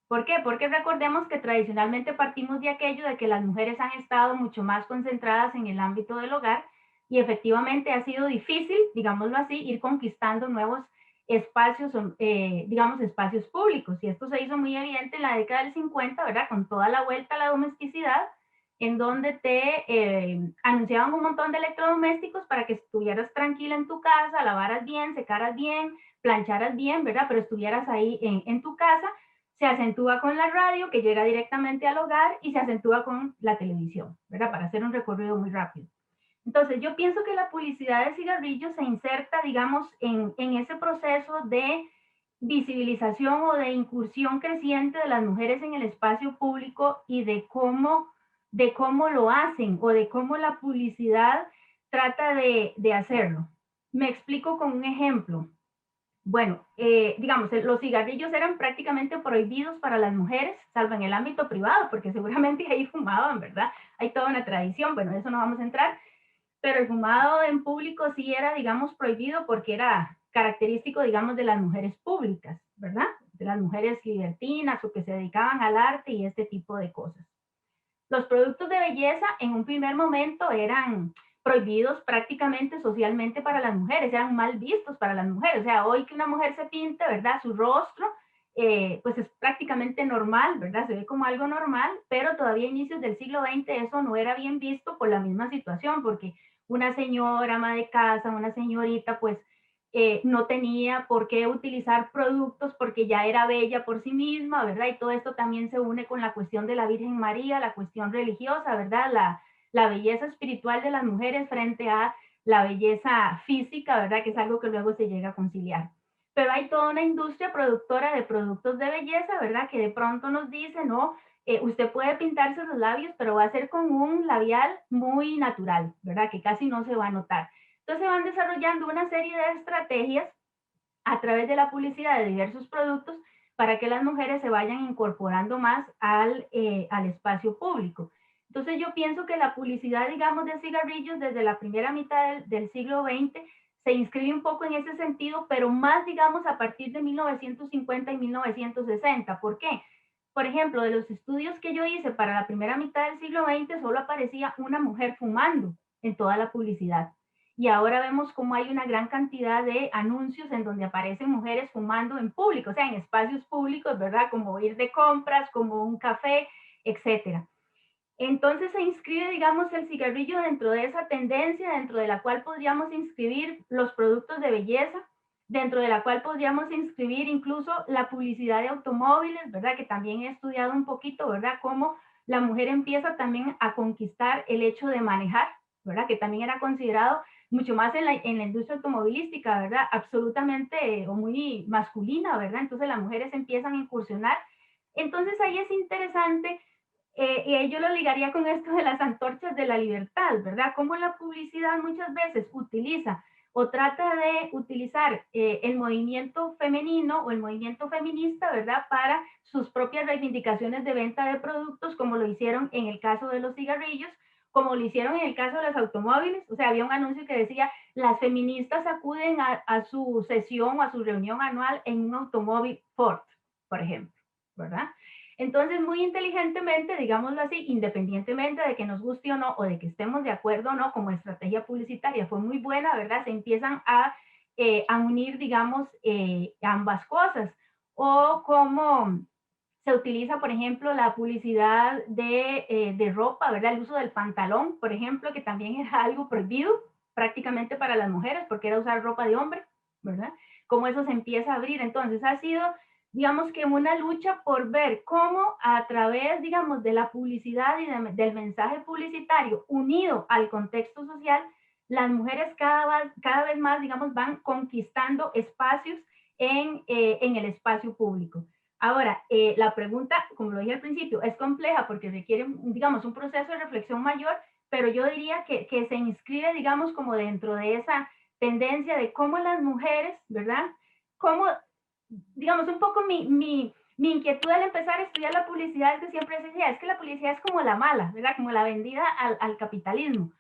[SPEAKER 1] ¿Por qué? Porque recordemos que tradicionalmente partimos de aquello de que las mujeres han estado mucho más concentradas en el ámbito del hogar y efectivamente ha sido difícil, digámoslo así, ir conquistando nuevos espacios, digamos, espacios públicos. Y esto se hizo muy evidente en la década del 50, ¿verdad? Con toda la vuelta a la domesticidad, en donde te anunciaban un montón de electrodomésticos para que estuvieras tranquila en tu casa, lavaras bien, secaras bien, plancharas bien, ¿verdad? Pero estuvieras ahí en tu casa. Se acentúa con la radio, que llega directamente al hogar, y se acentúa con la televisión, ¿verdad? Para hacer un recorrido muy rápido. Entonces, yo pienso que la publicidad de cigarrillos se inserta, digamos, en ese proceso de visibilización o de incursión creciente de las mujeres en el espacio público y de cómo lo hacen o de cómo la publicidad trata de hacerlo. Me explico con un ejemplo. Bueno, digamos, los cigarrillos eran prácticamente prohibidos para las mujeres, salvo en el ámbito privado, porque seguramente ahí fumaban, ¿verdad? Hay toda una tradición, bueno, eso no vamos a entrar, pero el fumado en público sí era, digamos, prohibido porque era característico, digamos, de las mujeres públicas, ¿verdad? De las mujeres libertinas o que se dedicaban al arte y este tipo de cosas. Los productos de belleza en un primer momento eran prohibidos prácticamente socialmente para las mujeres, eran mal vistos para las mujeres. O sea, hoy que una mujer se pinte, ¿verdad?, su rostro, pues es prácticamente normal, ¿verdad? Se ve como algo normal, pero todavía a inicios del siglo XX eso no era bien visto por la misma situación, porque una señora, ama de casa, una señorita, pues no tenía por qué utilizar productos porque ya era bella por sí misma, ¿verdad? Y todo esto también se une con la cuestión de la Virgen María, la cuestión religiosa, ¿verdad? La belleza espiritual de las mujeres frente a la belleza física, ¿verdad? Que es algo que luego se llega a conciliar. Pero hay toda una industria productora de productos de belleza, ¿verdad? Que de pronto nos dice, no, usted puede pintarse los labios, pero va a ser con un labial muy natural, ¿verdad? Que casi no se va a notar. Entonces van desarrollando una serie de estrategias a través de la publicidad de diversos productos para que las mujeres se vayan incorporando más al espacio público. Entonces yo pienso que la publicidad, digamos, de cigarrillos desde la primera mitad del siglo XX se inscribe un poco en ese sentido, pero más, digamos, a partir de 1950 y 1960. ¿Por qué? Por ejemplo, de los estudios que yo hice para la primera mitad del siglo XX, solo aparecía una mujer fumando en toda la publicidad. Y ahora vemos cómo hay una gran cantidad de anuncios en donde aparecen mujeres fumando en público, o sea, en espacios públicos, ¿verdad? Como ir de compras, como un café, etcétera. Entonces se inscribe, digamos, el cigarrillo dentro de esa tendencia, dentro de la cual podríamos inscribir los productos de belleza, dentro de la cual podríamos inscribir incluso la publicidad de automóviles, ¿verdad? Que también he estudiado un poquito, ¿verdad? Cómo la mujer empieza también a conquistar el hecho de manejar, ¿verdad? Que también era considerado mucho más en la industria automovilística, ¿verdad? Absolutamente o muy masculina, ¿verdad? Entonces las mujeres empiezan a incursionar. Entonces ahí es interesante y yo lo ligaría con esto de las antorchas de la libertad, ¿verdad? Cómo la publicidad muchas veces utiliza o trata de utilizar el movimiento femenino o el movimiento feminista, ¿verdad? Para sus propias reivindicaciones de venta de productos, como lo hicieron en el caso de los cigarrillos, como lo hicieron en el caso de los automóviles. O sea, había un anuncio que decía, las feministas acuden a su sesión o a su reunión anual en un automóvil Ford, por ejemplo, ¿verdad? Entonces, muy inteligentemente, digámoslo así, independientemente de que nos guste o no, o de que estemos de acuerdo o no, como estrategia publicitaria fue muy buena, ¿verdad? Se empiezan a unir, digamos, ambas cosas. O como se utiliza, por ejemplo, la publicidad de ropa, ¿verdad? El uso del pantalón, por ejemplo, que también era algo prohibido prácticamente para las mujeres, porque era usar ropa de hombre, ¿verdad? Cómo eso se empieza a abrir. Entonces, ha sido, digamos que una lucha por ver cómo a través, digamos, de la publicidad y del mensaje publicitario unido al contexto social, las mujeres cada vez más, digamos, van conquistando espacios en el espacio público. Ahora, la pregunta, como lo dije al principio, es compleja porque requiere, digamos, un proceso de reflexión mayor, pero yo diría que se inscribe, digamos, como dentro de esa tendencia de cómo las mujeres, ¿verdad? Cómo, digamos, un poco mi inquietud al empezar a estudiar la publicidad es que siempre decía, es que la publicidad es como la mala, ¿verdad? Como la vendida al capitalismo,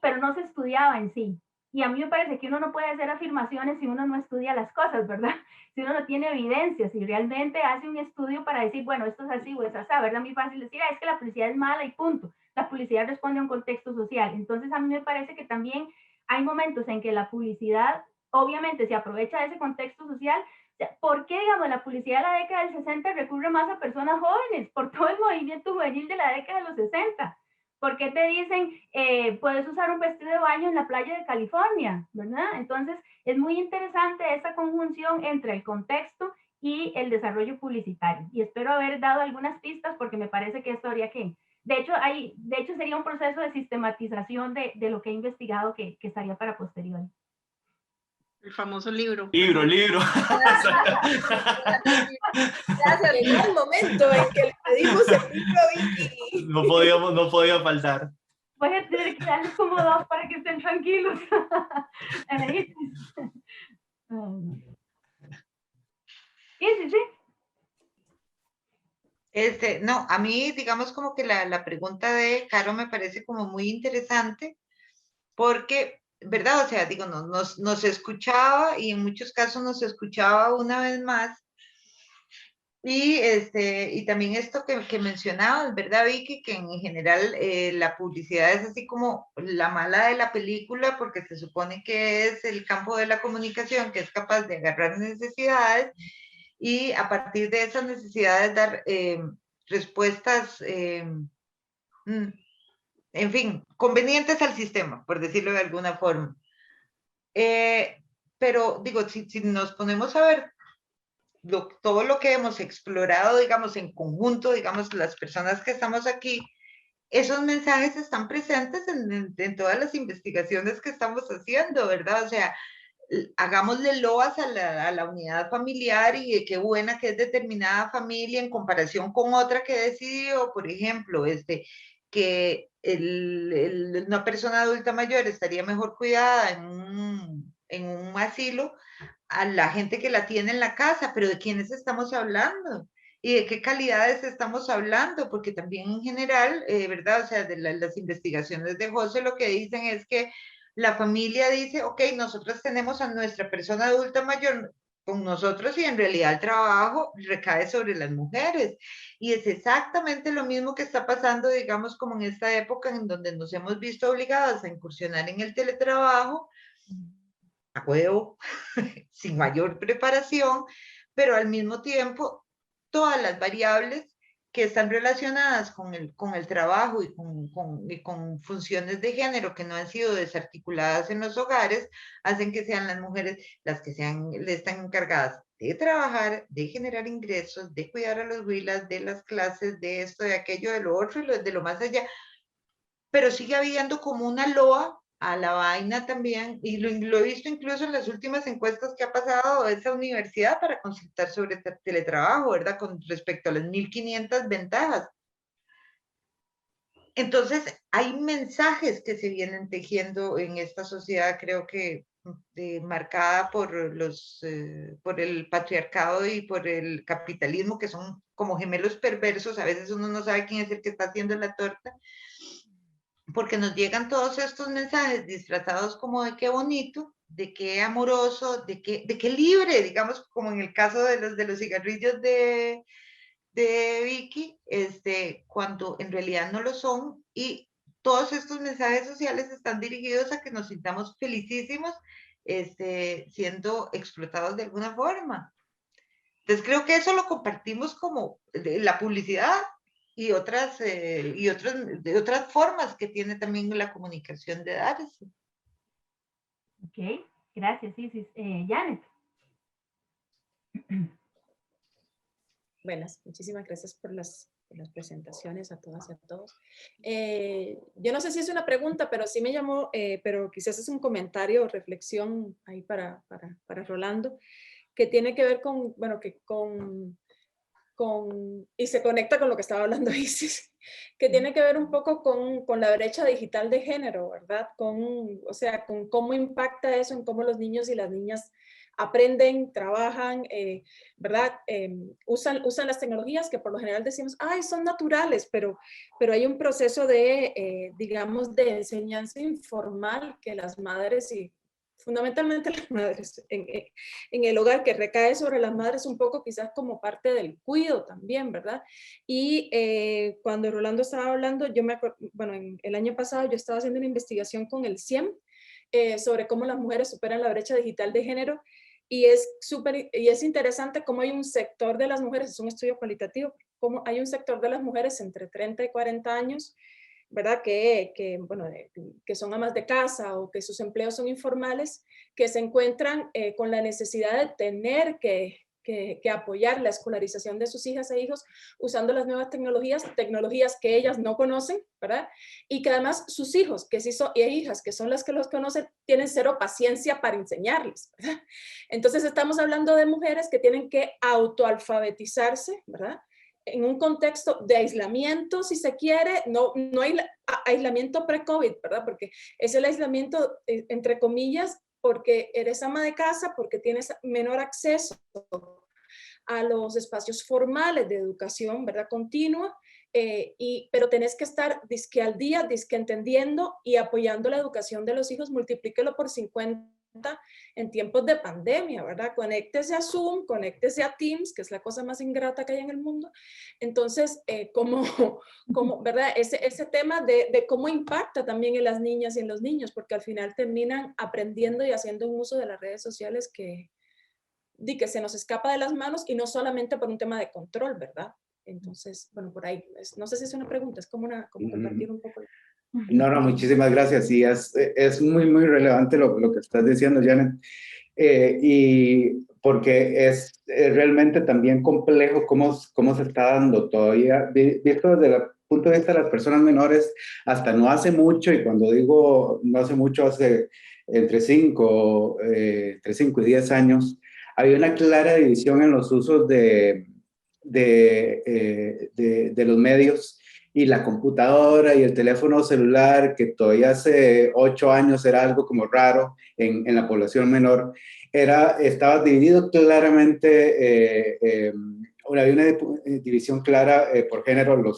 [SPEAKER 1] pero no se estudiaba en sí. Y a mí me parece que uno no puede hacer afirmaciones si uno no estudia las cosas, ¿verdad? Si uno no tiene evidencia, si realmente hace un estudio para decir, bueno, esto es así o es así, ¿verdad? Muy fácil decir, es que la publicidad es mala y punto. La publicidad responde a un contexto social. Entonces, a mí me parece que también hay momentos en que la publicidad, obviamente, se aprovecha de ese contexto social. ¿Por qué, digamos, la publicidad de la década del 60 recurre más a personas jóvenes? Por todo el movimiento juvenil de la década de los 60. ¿Por qué te dicen, puedes usar un vestido de baño en la playa de California? ¿Verdad? Entonces, es muy interesante esa conjunción entre el contexto y el desarrollo publicitario. Y espero haber dado algunas pistas porque me parece que esto habría que... De hecho, sería un proceso de sistematización de lo que he investigado que estaría para posterior.
[SPEAKER 7] El famoso libro.
[SPEAKER 4] Libro.
[SPEAKER 8] Gracias, llegó el momento en que le pedimos el libro a Vicky.
[SPEAKER 4] No podía faltar.
[SPEAKER 1] Voy a tener que darles como 2 para que estén tranquilos. Sí.
[SPEAKER 2] No, a mí, digamos, como que la pregunta de Caro me parece como muy interesante, porque, ¿verdad? O sea, digo, nos escuchaba y en muchos casos nos escuchaba una vez más. Y también esto que mencionabas, ¿verdad, Vicky? Que en general la publicidad es así como la mala de la película, porque se supone que es el campo de la comunicación que es capaz de agarrar necesidades y a partir de esas necesidades dar respuestas, en fin, convenientes al sistema, por decirlo de alguna forma. Pero digo, si nos ponemos a ver todo lo que hemos explorado, digamos, en conjunto, digamos, las personas que estamos aquí, esos mensajes están presentes en todas las investigaciones que estamos haciendo, ¿verdad? O sea, hagámosle loas a la unidad familiar y qué buena que es determinada familia en comparación con otra que decidió, por ejemplo, que una persona adulta mayor estaría mejor cuidada en un asilo a la gente que la tiene en la casa, pero ¿de quiénes estamos hablando? ¿Y de qué calidades estamos hablando? Porque también en general, ¿verdad? O sea, de las investigaciones de José lo que dicen es que la familia dice, ok, nosotros tenemos a nuestra persona adulta mayor con nosotros y en realidad el trabajo recae sobre las mujeres. Y es exactamente lo mismo que está pasando, digamos, como en esta época en donde nos hemos visto obligadas a incursionar en el teletrabajo, a huevo, sin mayor preparación, pero al mismo tiempo todas las variables que están relacionadas con el trabajo y con funciones de género que no han sido desarticuladas en los hogares, hacen que sean las mujeres las que están encargadas de trabajar, de generar ingresos, de cuidar a los huilas, de las clases, de esto, de aquello, de lo otro, de lo más allá. Pero sigue habiendo como una loa a la vaina también, y lo he visto incluso en las últimas encuestas que ha pasado esa universidad para consultar sobre teletrabajo, ¿verdad? Con respecto a las 1500 ventajas. Entonces, hay mensajes que se vienen tejiendo en esta sociedad, creo que marcada por el patriarcado y por el capitalismo, que son como gemelos perversos. A veces uno no sabe quién es el que está haciendo la torta, porque nos llegan todos estos mensajes disfrazados como de qué bonito, de qué amoroso, de qué libre, digamos, como en el caso de los cigarrillos de Vicky, cuando en realidad no lo son, y todos estos mensajes sociales están dirigidos a que nos sintamos felicísimos, siendo explotados de alguna forma. Entonces creo que eso lo compartimos como la publicidad y de otras formas que tiene también la comunicación de darse.
[SPEAKER 1] Ok, gracias, sí, Janet.
[SPEAKER 8] Buenas, muchísimas gracias por las presentaciones a todas y a todos. Yo no sé si es una pregunta, pero sí me llamó, pero quizás es un comentario o reflexión ahí para Rolando, que tiene que ver con, bueno, y se conecta con lo que estaba hablando Isis, que tiene que ver un poco con la brecha digital de género, ¿verdad? O sea, con cómo impacta eso en cómo los niños y las niñas aprenden, trabajan, ¿verdad? Usan las tecnologías que por lo general decimos, ay, son naturales, pero hay un proceso de, digamos, de enseñanza informal que las madres y fundamentalmente las madres en el hogar, que recae sobre las madres un poco quizás como parte del cuidado también, ¿verdad? Y cuando Rolando estaba hablando, yo me acuerdo, bueno, el año pasado yo estaba haciendo una investigación con el CIEM sobre cómo las mujeres superan la brecha digital de género, y es interesante cómo hay un sector de las mujeres, es un estudio cualitativo, cómo hay un sector de las mujeres entre 30 y 40 años, ¿verdad? Bueno, que son amas de casa o que sus empleos son informales, que se encuentran con la necesidad de tener que apoyar la escolarización de sus hijas e hijos usando las nuevas tecnologías que ellas no conocen, ¿verdad? Y que además sus hijos y hijas, que son las que los conocen, tienen cero paciencia para enseñarles, ¿verdad? Entonces estamos hablando de mujeres que tienen que autoalfabetizarse, ¿verdad? En un contexto de aislamiento, si se quiere, no hay aislamiento pre-COVID, ¿verdad? Porque es el aislamiento, entre comillas, porque eres ama de casa, porque tienes menor acceso a los espacios formales de educación, ¿verdad? Continua, pero tenés que estar disque al día, disque entendiendo y apoyando la educación de los hijos, multiplíquelo por 50 en tiempos de pandemia, ¿verdad? Conéctese a Zoom, conéctese a Teams, que es la cosa más ingrata que hay en el mundo. Entonces, ¿verdad? Ese tema de cómo impacta también en las niñas y en los niños, porque al final terminan aprendiendo y haciendo un uso de las redes sociales que que se nos escapa de las manos y no solamente por un tema de control, ¿verdad? Entonces, bueno, por ahí, no sé si es una pregunta, es como compartir un poco.
[SPEAKER 5] No, muchísimas gracias. Sí, es muy, muy relevante lo que estás diciendo, Janet. Y porque es realmente también complejo cómo se está dando todavía, visto desde el punto de vista de las personas menores, hasta no hace mucho, y cuando digo no hace mucho, hace entre 5 y 10 años, había una clara división en los usos de los medios, y la computadora y el teléfono celular, que todavía hace 8 años era algo como raro en la población menor, estaba dividido claramente, había una división clara por género.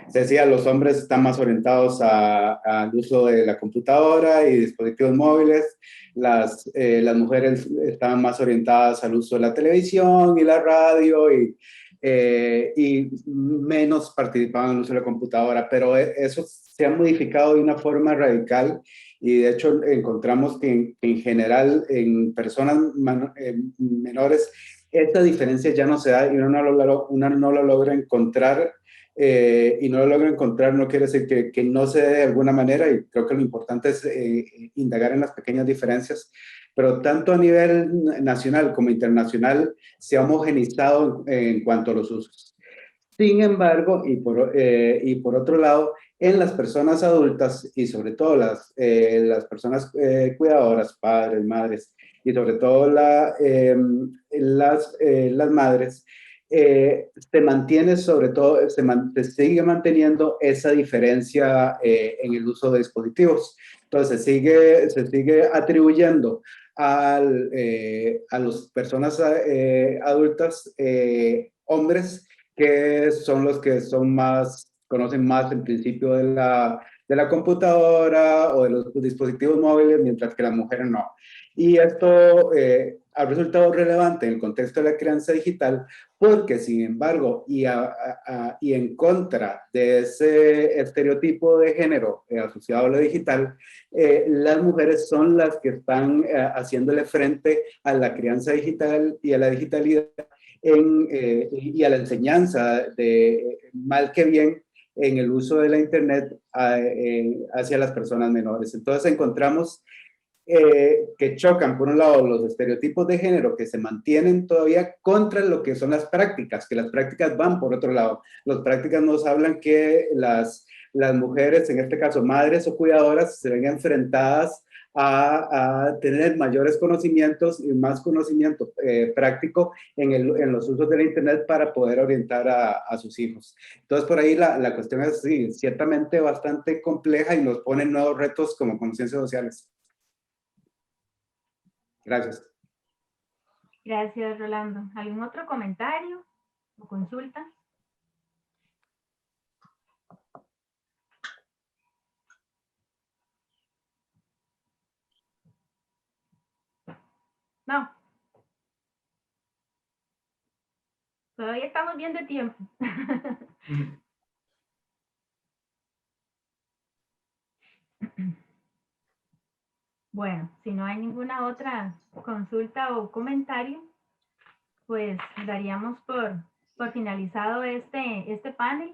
[SPEAKER 5] Se decía, los hombres están más orientados al uso de la computadora y dispositivos móviles, las mujeres estaban más orientadas al uso de la televisión y la radio, y menos participaban en el uso de la computadora, pero eso se ha modificado de una forma radical, y de hecho encontramos que en general en personas menores esta diferencia ya no se da, y uno no lo logra encontrar, y no lo logra encontrar no quiere decir que no se dé de alguna manera, y creo que lo importante es indagar en las pequeñas diferencias, pero tanto a nivel nacional como internacional se ha homogeneizado en cuanto a los usos. Sin embargo, y por otro lado, en las personas adultas, y sobre todo las personas cuidadoras, padres, madres, y sobre todo las madres, se mantiene sobre todo, se sigue manteniendo esa diferencia en el uso de dispositivos. Entonces, se sigue atribuyendo a las personas adultas, hombres, que son los que conocen más el principio de la computadora o de los dispositivos móviles, mientras que las mujeres no. Y esto ha resultado relevante en el contexto de la crianza digital, porque sin embargo, y en contra de ese estereotipo de género asociado a lo digital, las mujeres son las que están haciéndole frente a la crianza digital y a la digitalidad, y a la enseñanza de mal que bien en el uso de la internet hacia las personas menores. Entonces encontramos que chocan, por un lado, los estereotipos de género que se mantienen todavía contra lo que son las prácticas, que las prácticas van por otro lado. Las prácticas nos hablan que las mujeres, en este caso madres o cuidadoras, se ven enfrentadas a tener mayores conocimientos y más conocimiento práctico en los usos de la internet para poder orientar a sus hijos. Entonces, por ahí la cuestión es, sí, ciertamente bastante compleja, y nos pone nuevos retos como conciencias sociales. Gracias.
[SPEAKER 1] Gracias, Rolando. ¿Algún otro comentario o consulta? No. Todavía estamos bien de tiempo. Bueno, si no hay ninguna otra consulta o comentario, pues daríamos por finalizado este panel.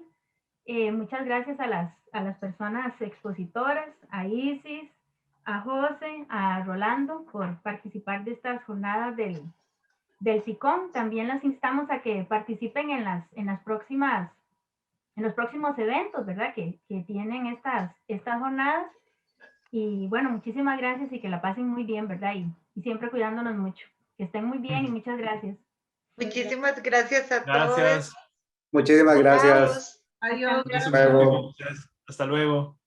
[SPEAKER 1] Muchas gracias a las personas expositoras, a Isis, a José, a Rolando, por participar de estas jornadas del SICOM. También las instamos a que participen en los próximos eventos, ¿verdad? Que tienen estas jornadas. Y bueno, muchísimas gracias y que la pasen muy bien, ¿verdad? Y siempre cuidándonos mucho. Que estén muy bien y muchas gracias.
[SPEAKER 2] Muchísimas gracias a
[SPEAKER 4] Gracias.
[SPEAKER 2] todos.
[SPEAKER 5] Muchísimas gracias.
[SPEAKER 7] Adiós.
[SPEAKER 4] Hasta luego.